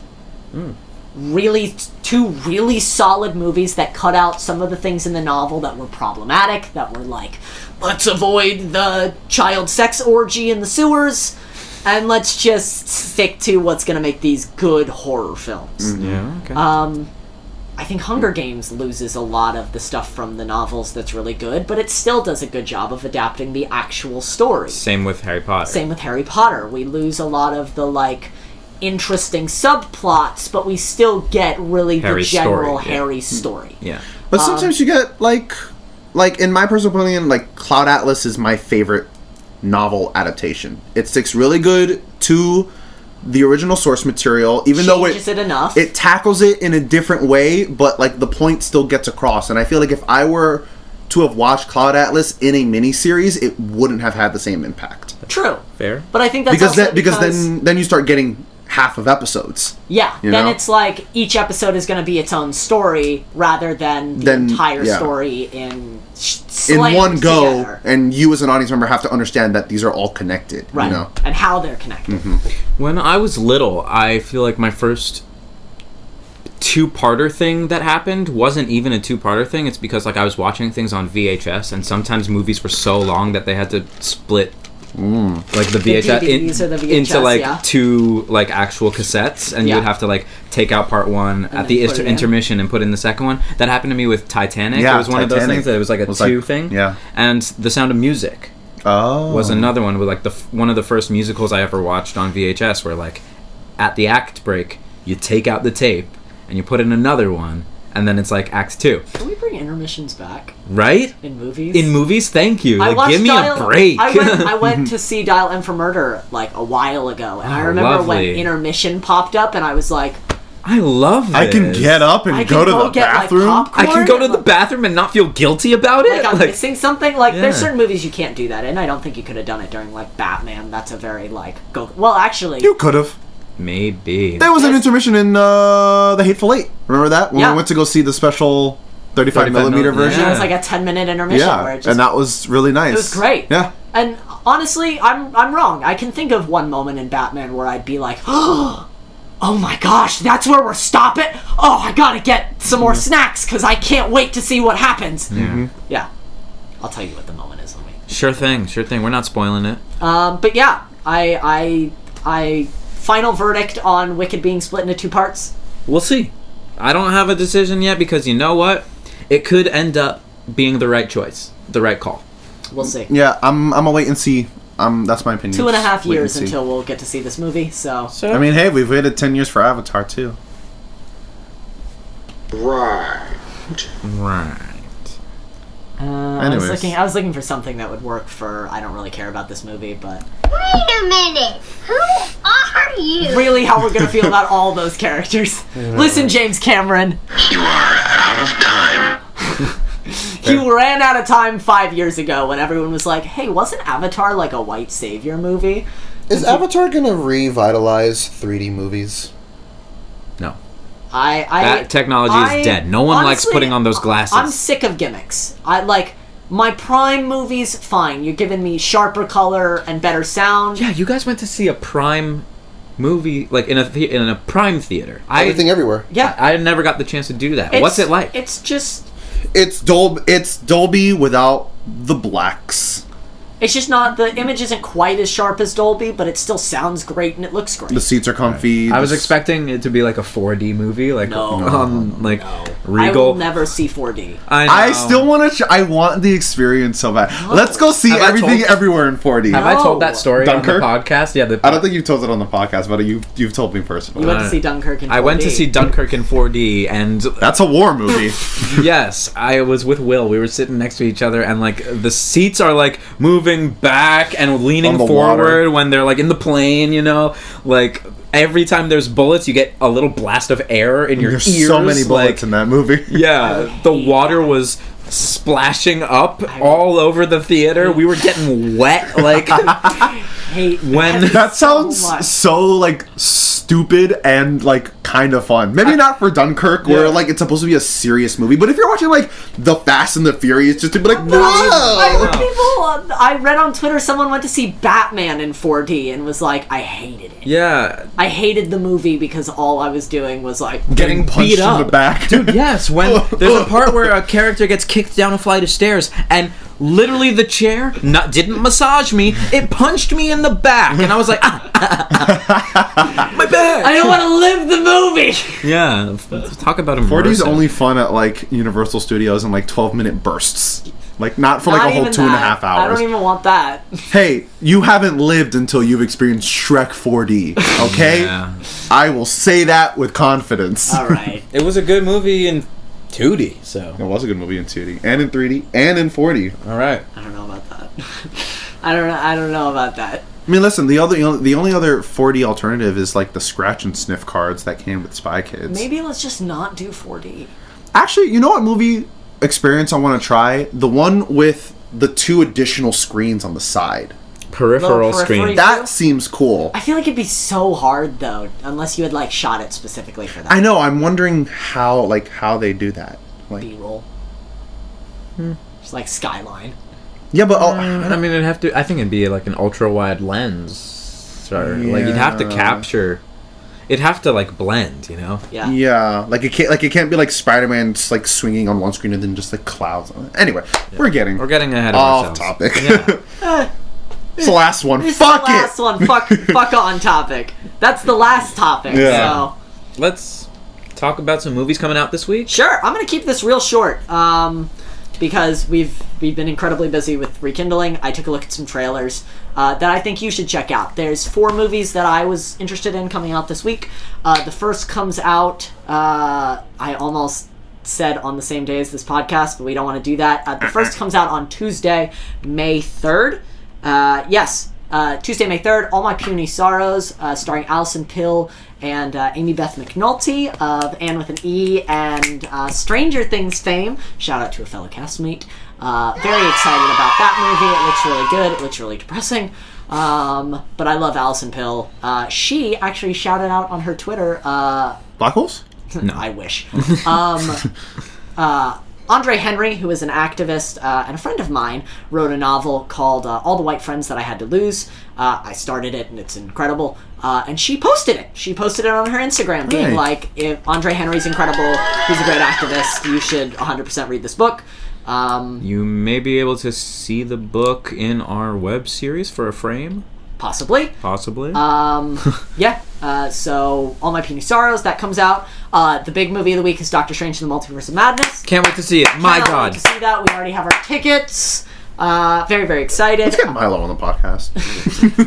Really, two really solid movies that cut out some of the things in the novel that were problematic, that were like, let's avoid the child sex orgy in the sewers, and let's just stick to what's going to make these good horror films. yeah, okay. I think Hunger Games loses a lot of the stuff from the novels that's really good, but it still does a good job of adapting the actual story. Same with Harry Potter. Same with Harry Potter. We lose a lot of the, like, interesting subplots, but we still get really Harry's the general story, yeah. Harry story. Yeah. But sometimes you get like in my personal opinion, like Cloud Atlas is my favorite novel adaptation. It sticks really good to the original source material, even though Changes it enough. it tackles it in a different way, but like the point still gets across. And I feel like if I were to have watched Cloud Atlas in a miniseries, it wouldn't have had the same impact. True. Fair. But I think that's Because also then you start getting half of episodes. Yeah, You then know? it's like each episode is going to be its own story rather than the entire yeah. story in One go, together. and you as an audience member have to understand that these are all connected. Right, You know? and how they're connected. When I was little, I feel like my first two-parter thing that happened wasn't even a two-parter thing. It's because like I was watching things on VHS, and sometimes movies were so long that they had to split Like the VHS DVDs or the VHS, into like yeah. 2 like actual cassettes, and you Yeah. would have to like take out part 1 at then the put it in. intermission and put in the second one. That happened to me with Titanic. Yeah, It was one of those Titanic things that it was like a was 2 like- thing. yeah. And The Sound of Music Oh. was another one with like one of the first musicals I ever watched on VHS, where like at the act break you take out the tape and you put in another one, and then it's like act 2, Can we bring intermissions back right? in movies? In movies, thank you. I Like, watched give me Dial- a break. I went to see Dial M for Murder like a while ago, and I Oh, remember when lovely. intermission popped up, and I was like, I love this. I can get up and I go can to go the get, like, bathroom. popcorn. I can go to the bathroom and not feel guilty about it. like I'm missing something. Like there's Yeah. certain movies you can't do that in. I don't think you could have done it during like Batman. That's a very like go. Well, actually, You could have. Maybe. There was an Yes. intermission in The Hateful Eight. Remember that? When Yeah. we went to go see the special 35 millimeter version. it was like a 10-minute intermission Yeah, where it just and that was really nice. it was great. Yeah. And honestly, I'm wrong. I can think of one moment in Batman where I'd be like, oh my gosh, that's where we're stopping. Oh, I gotta get some more snacks because I can't wait to see what happens. Yeah, I'll tell you what the moment is. Let me. Sure thing. We're not spoiling it. But yeah, I final verdict on Wicked being split into 2 parts. We'll see. I don't have a decision yet because you know what? It could end up being the right choice, the right call. We'll see. Yeah, I'm gonna wait and see. That's my opinion. 2.5 Just wait and years see. until we'll get to see this movie. So I mean, hey, we've waited 10 years for Avatar too. Right. Anyways. I was looking for something that would work for. I don't really care about this movie, but Wait a minute. Who are you? really, how we're gonna feel about all those characters. Listen, James Cameron. You are out of time. You ran out of time 5 years ago when everyone was like, "Hey, wasn't Avatar like a white savior movie?" Is Avatar gonna revitalize 3D movies? No. That technology is dead. No one likes putting on those glasses. I'm sick of gimmicks. I like my Prime movies. Fine, you're giving me sharper color and better sound. Yeah, you guys went to see a Prime movie, like in a Prime theater. Everything everywhere. Yeah. I never got the chance to do that. What's it like? It's just. It's Dolby without the blacks. It's just not. The image isn't quite as sharp as Dolby, but it still sounds great and it looks great. The seats are comfy. I was expecting it to be like a 4D movie, like on like I Regal. will never see 4D. I still want to. I want the experience so bad. Let's go see Have I everything told- everywhere in 4D. Have I told No. that story Dunkirk? on the podcast? Yeah, I don't think you've told it on the podcast, but you've told me personally. You went to see Dunkirk in 4D. I went to see Dunkirk in 4D, and That's a war movie. yes, I was with Will. We were sitting next to each other, and like the seats are like moving back and leaning On the forward water. when they're like in the plane. You know, like every time there's bullets, you get a little blast of air in your There's ears. so many bullets like, in that movie. Yeah, the water was splashing up all over the theater. We were getting wet. Like Hate when That sounds so much. so like stupid and like kind of fun. Maybe not for Dunkirk, where Yeah. like it's supposed to be a serious movie. But if you're watching like The Fast and the Furious, just to be like, I whoa! heard people. I read on Twitter someone went to see Batman in 4D and was like, I hated it. yeah, I hated the movie because all I was doing was like getting punched beat in up. the back, Dude, yes, when there's a part where a character gets kicked down a flight of stairs and literally the chair didn't massage me, it punched me in the back, and I was like, my back. I don't want to live the movie. Yeah, talk about immersive. 4D's only fun at like Universal Studios in like 12-minute bursts. Like not for like Not a whole even 2.5 that. I hours. don't even want that. Hey, you haven't lived until you've experienced Shrek 4D, okay? Yeah. I will say that with confidence. All right. It was a good movie in 2D, so It was a good movie in 2D and in 3D and in 4D. all right. I don't know about that. I don't know about that. I mean, listen, the only other 4D alternative is like the scratch and sniff cards that came with Spy Kids. Maybe let's just not do 4D. Actually, you know what movie experience I want to try? The one with the 2 additional screens on the side. Peripheral Little screen. periphery. That seems cool. I feel like it'd be so hard though, unless you had like shot it specifically for that. I know. I'm wondering how they do that. Like, B-roll. Just like Skyline. yeah, but I mean, it'd have to. I think it'd be like an ultra wide lens, or like you'd have to Yeah. capture. It'd have to like blend, you know. Yeah. yeah, like it can't be like Spider-Man just like swinging on one screen and then just like clouds on it. Anyway, we're getting We're getting ahead of off ourselves. topic. Yeah. It's the last one. It's Fuck the last it. one. Fuck on topic. That's the last topic. Yeah. So Let's talk about some movies coming out this week. sure, I'm gonna keep this real short. Because we've been incredibly busy with rekindling. I took a look at some trailers that I think you should check out. There's 4 movies that I was interested in coming out this week. The first comes out, I almost said on the same day as this podcast, but we don't want to do that. The first comes out on Tuesday, May 3rd. Tuesday, May 3rd, All My Puny Sorrows, starring Alison Pill and Amy Beth McNulty of Anne with an E and Stranger Things fame. Shout out to a fellow castmate. Very excited about that movie. It looks really good. It looks really depressing. But I love Alison Pill. She actually shouted out on her Twitter. Black holes? No. I wish. Andre Henry, who is an activist and a friend of mine, wrote a novel called All the White Friends That I Had to Lose. I started it, and it's incredible. And she posted it. She posted it on her Instagram, being Right. like, if Andre Henry's incredible, he's a great activist, you should 100% read this book. You may be able to see the book in our web series for a frame, Possibly. possibly. So All My Puny Sorrows, that comes out. The big movie of the week is Doctor Strange in the Multiverse of Madness. Can't wait to see it. My Cannot God. wait to see that. We already have our tickets. Very, very excited. Let's get Milo on the podcast.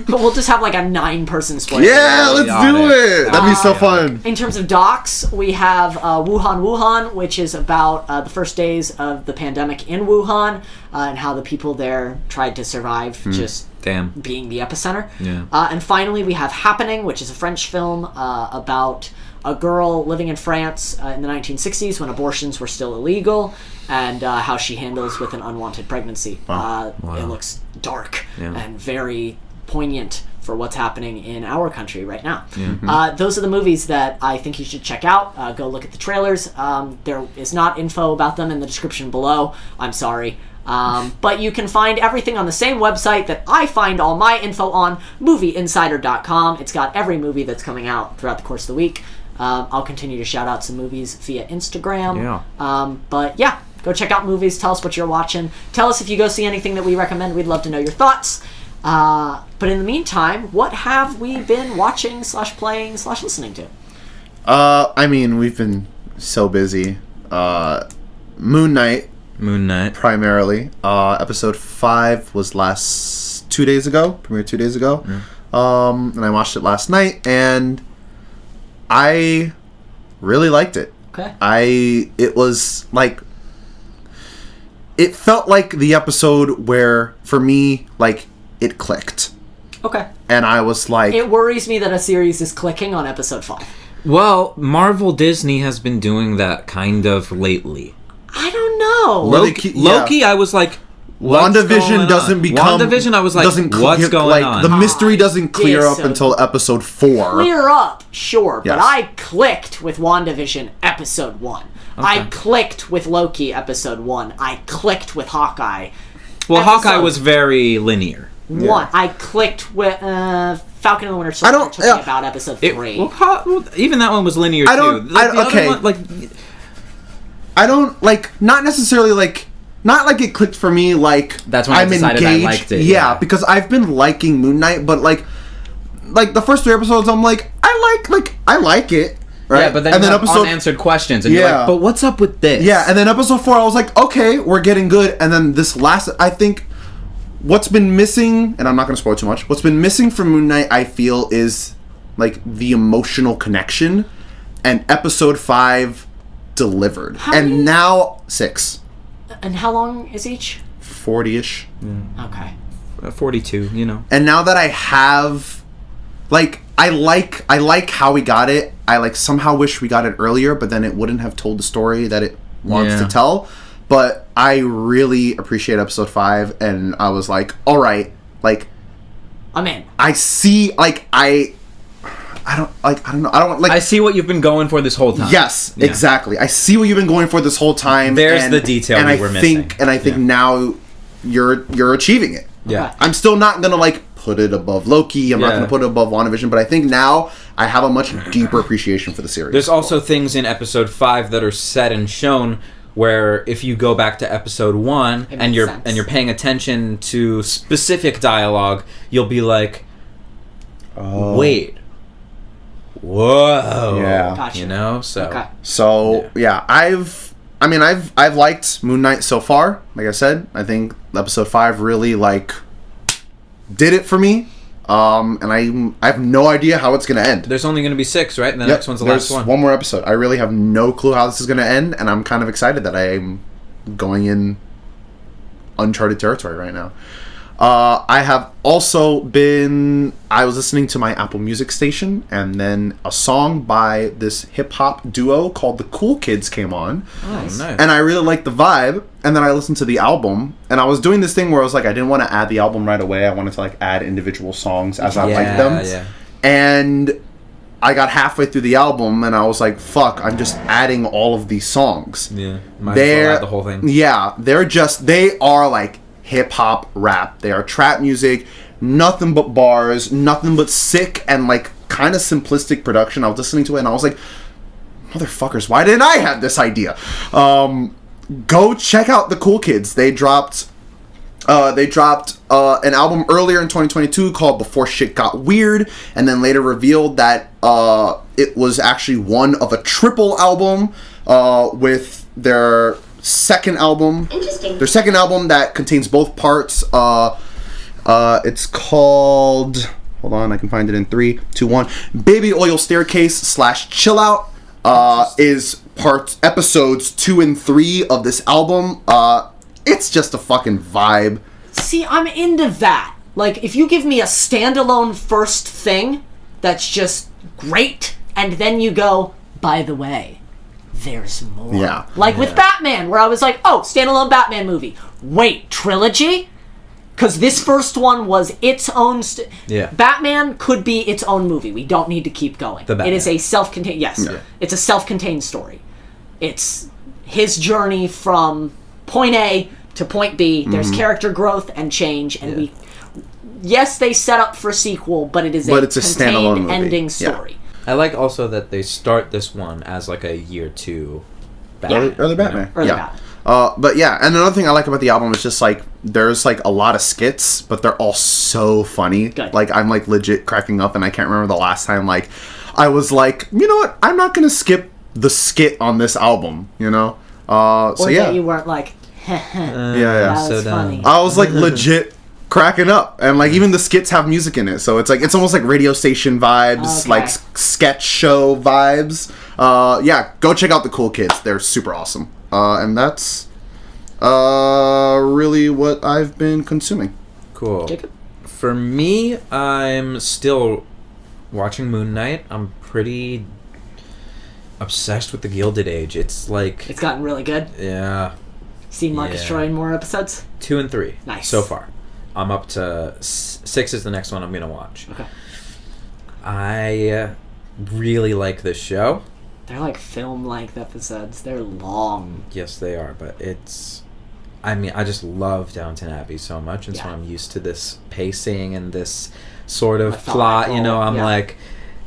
But we'll just have like a 9-person spoiler. Yeah, let's on do it. it. That'd be so fun. In terms of docs, we have Wuhan Wuhan, which is about the first days of the pandemic in Wuhan and how the people there tried to survive just Damn. being the epicenter. Yeah. And finally, we have Happening, which is a French film about a girl living in France in the 1960s when abortions were still illegal, and how she handles with an unwanted pregnancy. Wow. It looks dark Yeah. and very poignant for what's happening in our country right now. Those are the movies that I think you should check out. Go look at the trailers. There is not info about them in the description below. I'm sorry. But you can find everything on the same website that I find all my info on, movieinsider.com. It's got every movie that's coming out throughout the course of the week. I'll continue to shout out some movies via Instagram. Yeah. But yeah, go check out movies. Tell us what you're watching. Tell us if you go see anything that we recommend. We'd love to know your thoughts. But in the meantime, what have we been watching / playing / listening to? I mean, we've been so busy. Moon Knight, primarily. Episode 5 was 2 days ago. Premiered 2 days ago. And I watched it last night, and I really liked it. Okay. It was like, it felt like the episode where, for me, like, it clicked. Okay. And I was like, It worries me that a series is clicking on episode 5. Well, Marvel Disney has been doing that kind of lately. I don't know. Well, Loki, I was like, what's going WandaVision on? doesn't become. WandaVision, I was like, what's going on? The mystery doesn't clear up so until episode 4. Clear up, sure, but Yes. I clicked with WandaVision episode 1. I clicked with Loki episode 1. I clicked with Hawkeye. Well, Hawkeye episode was very linear. 1. I clicked with Falcon and the Winter Soldier. Took me about episode 3. Even that one was linear I don't- too. Like, the other okay. one, like, I don't like, not necessarily like, not like it clicked for me. Like, That's when I I'm decided I engaged. liked it, Yeah, yeah. because I've been liking Moon Knight, but like the first 3 episodes, I'm like, I like it. Right? yeah, but then, and you then have unanswered questions, and you're Yeah. like, but what's up with this? Yeah, and then episode 4, I was like, okay, we're getting good. And then this last, I think, what's been missing, and I'm not going to spoil too much, what's been missing from Moon Knight, I feel, is, like, the emotional connection. And episode 5 delivered. How many? And now, 6. And how long is each? 40-ish. Okay. 42, you know. And now that I have, like, I like how we got it. I, like, somehow wish we got it earlier, but then it wouldn't have told the story that it wants Yeah. to tell. But I really appreciate episode 5, and I was like, all right, like, I'm in. I see, like, I don't know, I don't, like, I see what you've been going for this whole time. yes, Yeah. exactly. I see what you've been going for this whole time. There's the detail and we I were think, missing. And I think Yeah. now you're achieving it. Yeah. Okay. I'm still not gonna like put it above Loki. I'm not Yeah. gonna put it above WandaVision, but I think now I have a much deeper appreciation for the series. There's also things in episode 5 that are said and shown Where if you go back to episode 1 It and makes you're sense. and you're paying attention to specific dialogue, you'll be like, wait, whoa, Yeah. Gotcha. you know. So Okay. So yeah, I've liked Moon Knight so far. Like I said, I think episode 5 really like did it for me. And I have no idea how it's gonna end. there's only going to be 6, right? And the Yep, next one's the there's last one. more episode. I really have no clue how this is gonna end, and I'm kind of excited that I'm going in uncharted territory right now. I have also been. I was listening to my Apple Music station, and then a song by this hip hop duo called the Cool Kids came on, Oh, nice. and I really liked the vibe. And then I listened to the album, and I was doing this thing where I was like, I didn't want to add the album right away. I wanted to like add individual songs as I liked them. Yeah. And I got halfway through the album, and I was like, "Fuck! I'm just adding all of these songs." Yeah. Might as well add the whole thing. Yeah, they are like hip hop rap. They are trap music, nothing but bars, nothing but sick and like kind of simplistic production. I was listening to it and I was like, motherfuckers, why didn't I have this idea? Go check out the Cool Kids. They dropped an album earlier in 2022 called Before Shit Got Weird, and then later revealed that it was actually one of a triple album with their second album. Interesting. Their second album that contains both parts. It's called. Hold on, I can find it in 3, 2, 1. Baby Oil Staircase / Chill Out is episodes 2 and 3 of this album. It's just a fucking vibe. See, I'm into that. Like, if you give me a standalone first thing that's just great, and then you go, by the way, there's more. Yeah. Like with Batman, where I was like, oh, standalone Batman movie. Wait, trilogy? Because this first one was its own... Yeah. Batman could be its own movie. We don't need to keep going. The Batman. It is a self-contained... Yes. Yeah. It's a self-contained story. It's his journey from point A to point B. There's character growth and change, and we... Yes, they set up for a sequel, but it's a standalone contained movie. ending Yeah. story. I like also that they start this one as like a year 2 Batman. Early Batman. Early yeah. Batman. But yeah, and another thing I like about the album is just like there's like a lot of skits, but they're all so funny. Good. Like I'm like legit cracking up, and I can't remember the last time like I was like, you know what? I'm not gonna skip the skit on this album. You know. So Or yeah, that you weren't like, yeah. that was so funny. I was like legit cracking up, and like even the skits have music in it, so it's like it's almost like radio station vibes, Okay. like sketch show vibes. Yeah, go check out the Cool Kids. They're super awesome. And that's really what I've been consuming. Cool. Jacob? For me, I'm still watching Moon Knight. I'm pretty obsessed with the Gilded Age. It's like, It's gotten really good. yeah, Seen Marcus Yeah. Troy in more episodes? 2 and 3 Nice. so far. I'm up to 6 is the next one I'm gonna watch. Okay. I really like this show. They're like film-length episodes. They're long. Yes, they are, but it's... I mean, I just love Downton Abbey so much, and so Yeah. I'm used to this pacing and this sort of plot, you know, Methodical, I'm yeah. like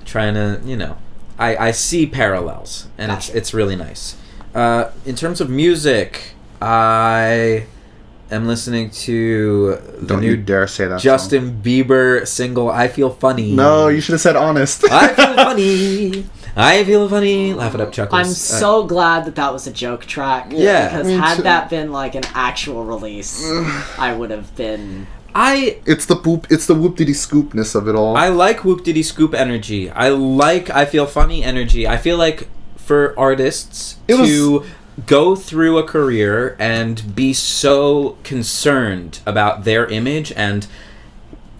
trying to, you know, I see parallels, and Gotcha. it's really nice. In terms of music, I am listening to the Don't new you dare say that. Justin Bieber single, I Feel Funny. song. No, you should have said honest. I feel funny. I feel funny. Laugh it up, chuckles. I'm so glad that was a joke track. Yeah. Because Me had too. that been like an actual release, I would have been... It's the whoop-diddy scoopness of it all. I like whoop diddy scoop energy. I like I feel funny energy. I feel like for artists to go through a career and be so concerned about their image and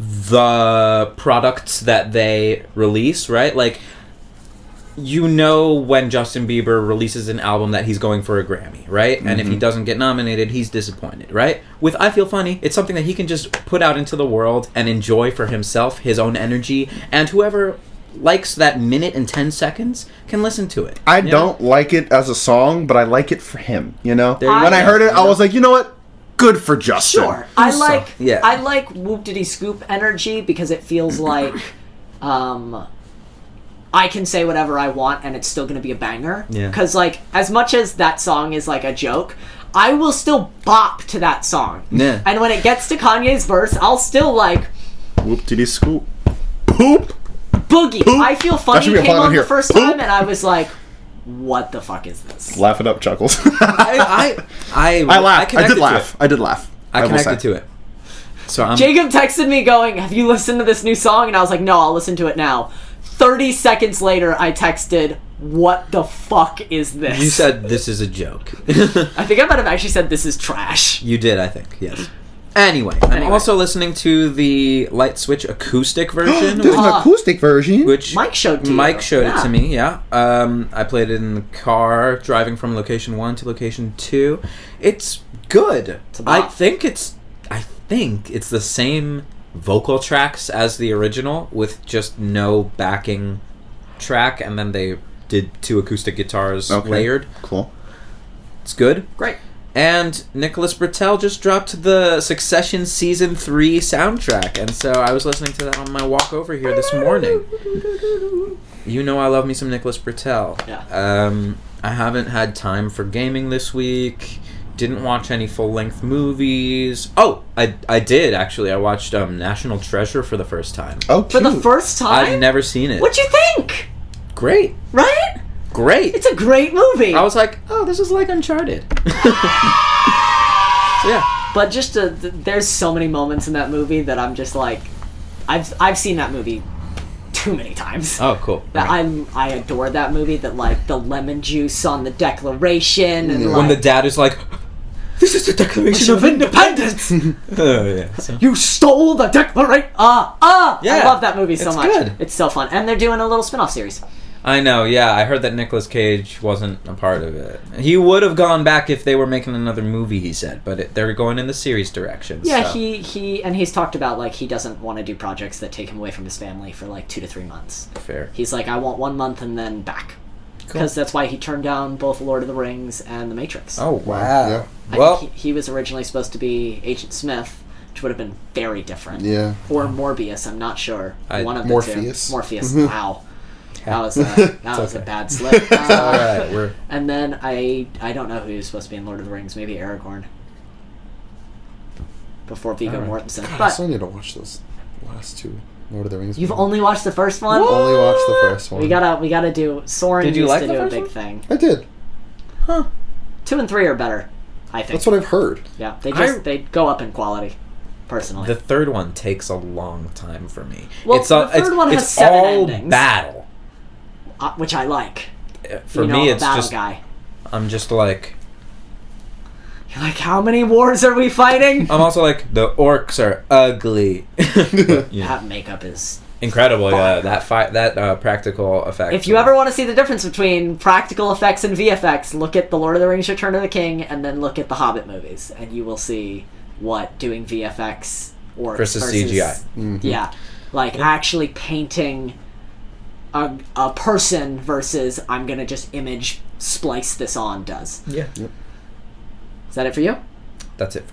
the products that they release, right? Like, you know, when Justin Bieber releases an album that he's going for a Grammy, right? And if he doesn't get nominated, he's disappointed, right? With I Feel Funny, it's something that he can just put out into the world and enjoy for himself, his own energy, and whoever likes that minute and 10 seconds can listen to it. I you know? don't like it as a song, but I like it for him, you know? There you When I go. heard it, I was like, you know what? Good for Justin. Sure. I like Yeah. I like whoop diddy scoop energy because it feels like I can say whatever I want and it's still gonna be a banger. Yeah. Because, like, as much as that song is, like, a joke, I will still bop to that song. Yeah. And when it gets to Kanye's verse, I'll still, like, Whoop-diddy-scoop. Poop! boogie. Poop. I Feel That Funny should be a came line on here. the first Poop. time, and I was like, what the fuck is this? Laugh it up, Chuckles. I laughed. I did connected laugh. to it. I did laugh. I connected to it. So I'm Jacob texted me going, have you listened to this new song? And I was like, no, I'll listen to it now. 30 seconds later, I texted, what the fuck is this? You said this is a joke. I think I might have actually said this is trash. You did, I think. Yes. Anyway, I'm also listening to the Lightswitch acoustic version, There's an acoustic version. which Mike showed to you. Mike showed Yeah. it to me. Yeah. I played it in the car driving from location 1 to location 2. It's good. a I bop. think it's the same vocal tracks as the original with just no backing track, and then they did 2 acoustic guitars layered. Cool. It's good. Great. And Nicholas Britell just dropped the Succession Season 3 soundtrack, and so I was listening to that on my walk over here this morning. You know I love me some Nicholas Britell. Yeah. I haven't had time for gaming this week. Didn't watch any full-length movies. Oh, I did, actually. I watched National Treasure for the first time. Oh, For the first time? I've never seen it. What'd you think? Great. Right? Great. It's a great movie. I was like, oh, this is like Uncharted. So, yeah. But just there's so many moments in that movie that I'm just like, I've seen that movie too many times. Oh, cool. That I adore that movie. That, like, the lemon juice on the Declaration and When like, the dad is like, this is the Declaration of Independence. Oh, yeah. So. You stole the Declaration. Yeah, I love that movie so it's much. good. It's so fun, and they're doing a little spin-off series. I know, yeah. I heard that Nicolas Cage wasn't a part of it. He would have gone back if they were making another movie, he said, but they're going in the series direction. Yeah, so. he's talked about, like, he doesn't want to do projects that take him away from his family for, like, 2 to 3 months. Fair. He's like, I want 1 month and then back. Cool. Because that's why he turned down both Lord of the Rings and The Matrix. Oh, wow. Yeah. I Well, think he was originally supposed to be Agent Smith, which would have been very different. Yeah. Or Morbius, I'm not sure. One of the Morpheus. two. Morpheus. Wow. That was a bad slip. alright, we're... And then I don't know who was supposed to be in Lord of the Rings. Maybe Aragorn. Before Viggo Mortensen. God, I But still need to watch those last 2 Lord of the Rings. you've movies. only watched the first one? Only watched the first one. We gotta do. Soren Did you used like to the do a first big one? thing. I did. 2 and 3 are better, I think. That's what I've heard. Yeah, they go up in quality. Personally, The third one takes a long time for me. Well, it's the third one has 7 all endings. battle. Which I like. For You know, me, a it's battle just... guy. I'm just like... You're like, how many wars are we fighting? I'm also like, the orcs are ugly. Yeah. That makeup is. Incredible, yeah. Fire. That practical effect. If you ever want to see the difference between practical effects and VFX, look at The Lord of the Rings: Return of the King, and then look at the Hobbit movies, and you will see what doing VFX or Versus CGI. Mm-hmm. Yeah, like actually painting a person versus I'm gonna just image splice this on does. Yeah. Is that it for you? That's it.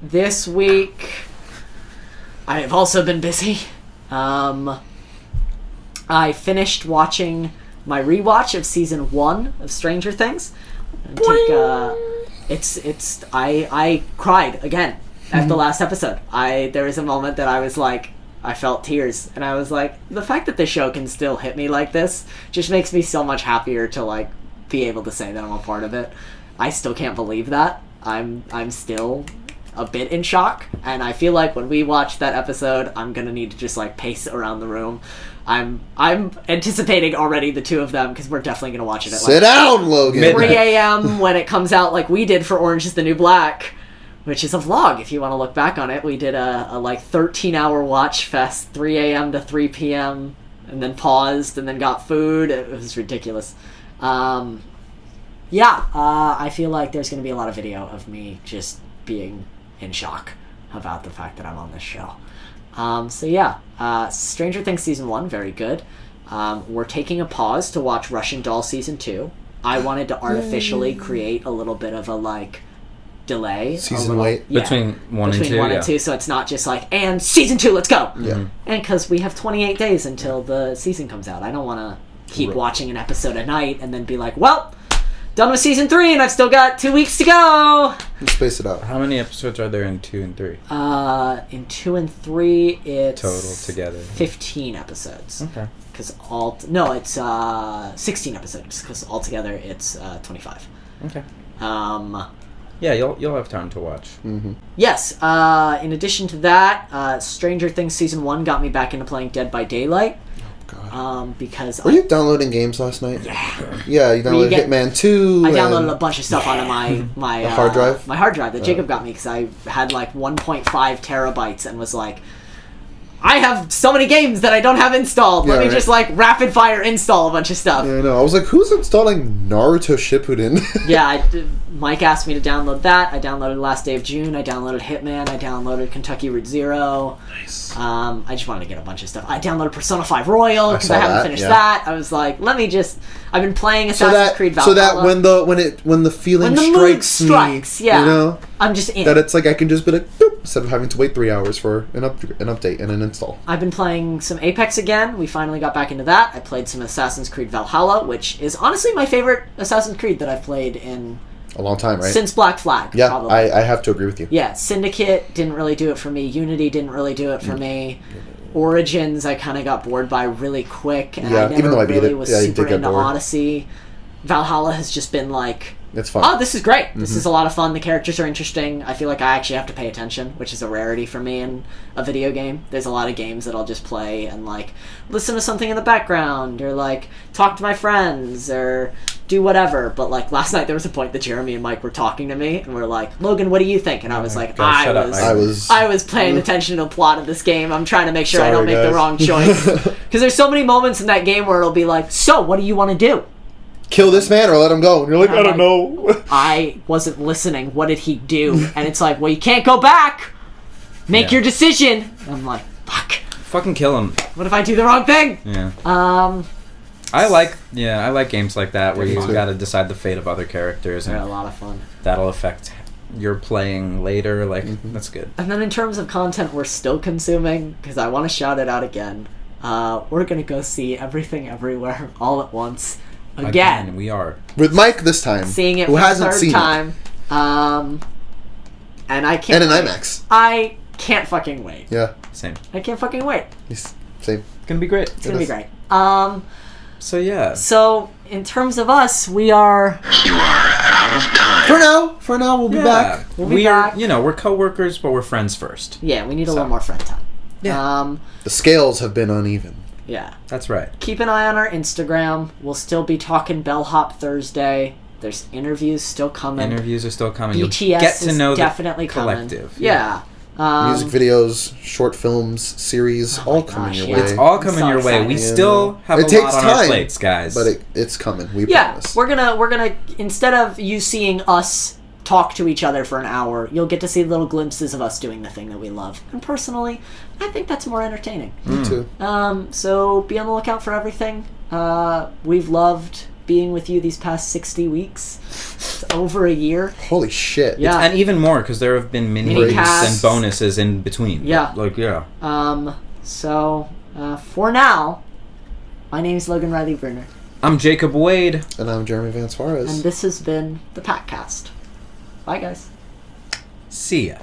This week I have also been busy. I finished watching my rewatch of season 1 of Stranger Things. I cried again at the last episode. There was a moment that I was like, I felt tears, and I was like, the fact that the show can still hit me like this just makes me so much happier to, like, be able to say that I'm a part of it. I still can't believe that. I'm still a bit in shock, and I feel like when we watch that episode, I'm gonna need to just, like, pace around the room. I'm anticipating already the 2 of them, because we're definitely gonna watch it at, Sit down, Logan. 3 a.m. when it comes out, like we did for Orange is the New Black, which is a vlog if you want to look back on it. We did a like 13-hour watch fest, 3 a.m. to 3 p.m. and then paused and then got food. It was ridiculous. I feel like there's going to be a lot of video of me just being in shock about the fact that I'm on this show. Stranger Things Season 1, very good. We're taking a pause to watch Russian Doll Season 2. I wanted to artificially create a little bit of a, like, delay. Season wait. Between one and between two, one yeah. and two, so it's not just like, and season 2, let's go. Yeah. And because we have 28 days until the season comes out, I don't want to keep watching an episode a night and then be like, well, done with season 3 and I've still got 2 weeks to go. Let's space it out. How many episodes are there in 2 and 3? In 2 and 3, it's Total together. 15 episodes. Okay. Because it's 16 episodes. Because altogether it's 25. Okay. Yeah, you'll have time to watch. Yes. In addition to that, Stranger Things season 1 got me back into playing Dead by Daylight. God. Because Were you downloading games last night? Yeah, you downloaded Hitman 2. I downloaded a bunch of stuff onto my The hard drive? My hard drive that Jacob got me because I had like 1.5 terabytes and was like, I have so many games that I don't have installed. Let me just like rapid fire install a bunch of stuff. Yeah, I know. I was like, who's installing Naruto Shippuden? Yeah, Mike asked me to download that. I downloaded Last Day of June. I downloaded Hitman. I downloaded Kentucky Route Zero. Nice. I just wanted to get a bunch of stuff. I downloaded Persona 5 Royal because I haven't finished yeah. that. I was like, I've been playing Assassin's Creed Valhalla. So that when the feeling When the mood strikes me, yeah. you know, I'm just in. that it's like I can just be like, boop, instead of having to wait 3 hours for an update and an install. I've been playing some Apex again. We finally got back into that. I played some Assassin's Creed Valhalla, which is honestly my favorite Assassin's Creed that I've played in A long time, right? since Black Flag. Yeah, probably. I have to agree with you. Yeah, Syndicate didn't really do it for me. Unity didn't really do it for me. Origins, I kind of got bored by really quick, and I never even though I beat really it, was I super did get into bored. Odyssey. Valhalla has just been like, It's fun. oh, this is great. This is a lot of fun. The characters are interesting. I feel like I actually have to pay attention, which is a rarity for me in a video game. There's a lot of games that I'll just play and like listen to something in the background or like talk to my friends or do whatever. But like last night there was a point that Jeremy and Mike were talking to me and were like, Logan, what do you think? And I was like, God, shut up. I was paying attention to the plot of this game. I'm trying to make sure I don't Sorry, make the guys. wrong choice. Because there's so many moments in that game where it'll be like, so what do you want to do? Kill this man or let him go. And you're like, I'm I don't know. I wasn't listening. What did he do? And it's like, well, you can't go back. Make your decision. And I'm like, fuck. Fucking kill him. What if I do the wrong thing? Yeah. I like games like that where you gotta decide the fate of other characters, They're and a lot of fun. that'll affect your playing later. Like that's good. And then in terms of content we're still consuming, because I want to shout it out again, we're gonna go see Everything Everywhere All at Once again. We are. With Mike this time. Seeing it who for the hasn't third seen time. And I can't. And an wait. IMAX. I can't fucking wait. Yeah. Same. I can't fucking wait. Same. It's gonna be great. It's gonna be great. So yeah. So in terms of us, we are. You are out of time. For now, we'll be back. We'll be back. We're coworkers, but we're friends first. Yeah, we need a little more friend time. Yeah. The scales have been uneven. Yeah. That's right. Keep an eye on our Instagram. We'll still be talking Bellhop Thursday. There's interviews still coming. Interviews are still coming. BTS You'll get to is know definitely the coming. collective. Yeah. Music videos, short films, series, all coming gosh, your yeah. way. It's all coming so your way. We excited. still have It a takes lot on our time, plates, guys. But it's coming. We Yeah, promise. we're gonna instead of you seeing us talk to each other for an hour, you'll get to see little glimpses of us doing the thing that we love. And personally, I think that's more entertaining. Me too. So be on the lookout for everything. We've loved being with you these past 60 weeks. It's over a year. Holy shit. Yeah. And even more, because there have been mini Mini-casts. and bonuses in between. Yeah. So, For now, my name is Logan Riley Bruner. I'm Jacob Wade. And I'm Jeremy Van Suarez. And this has been the Packcast. Bye, guys. See ya.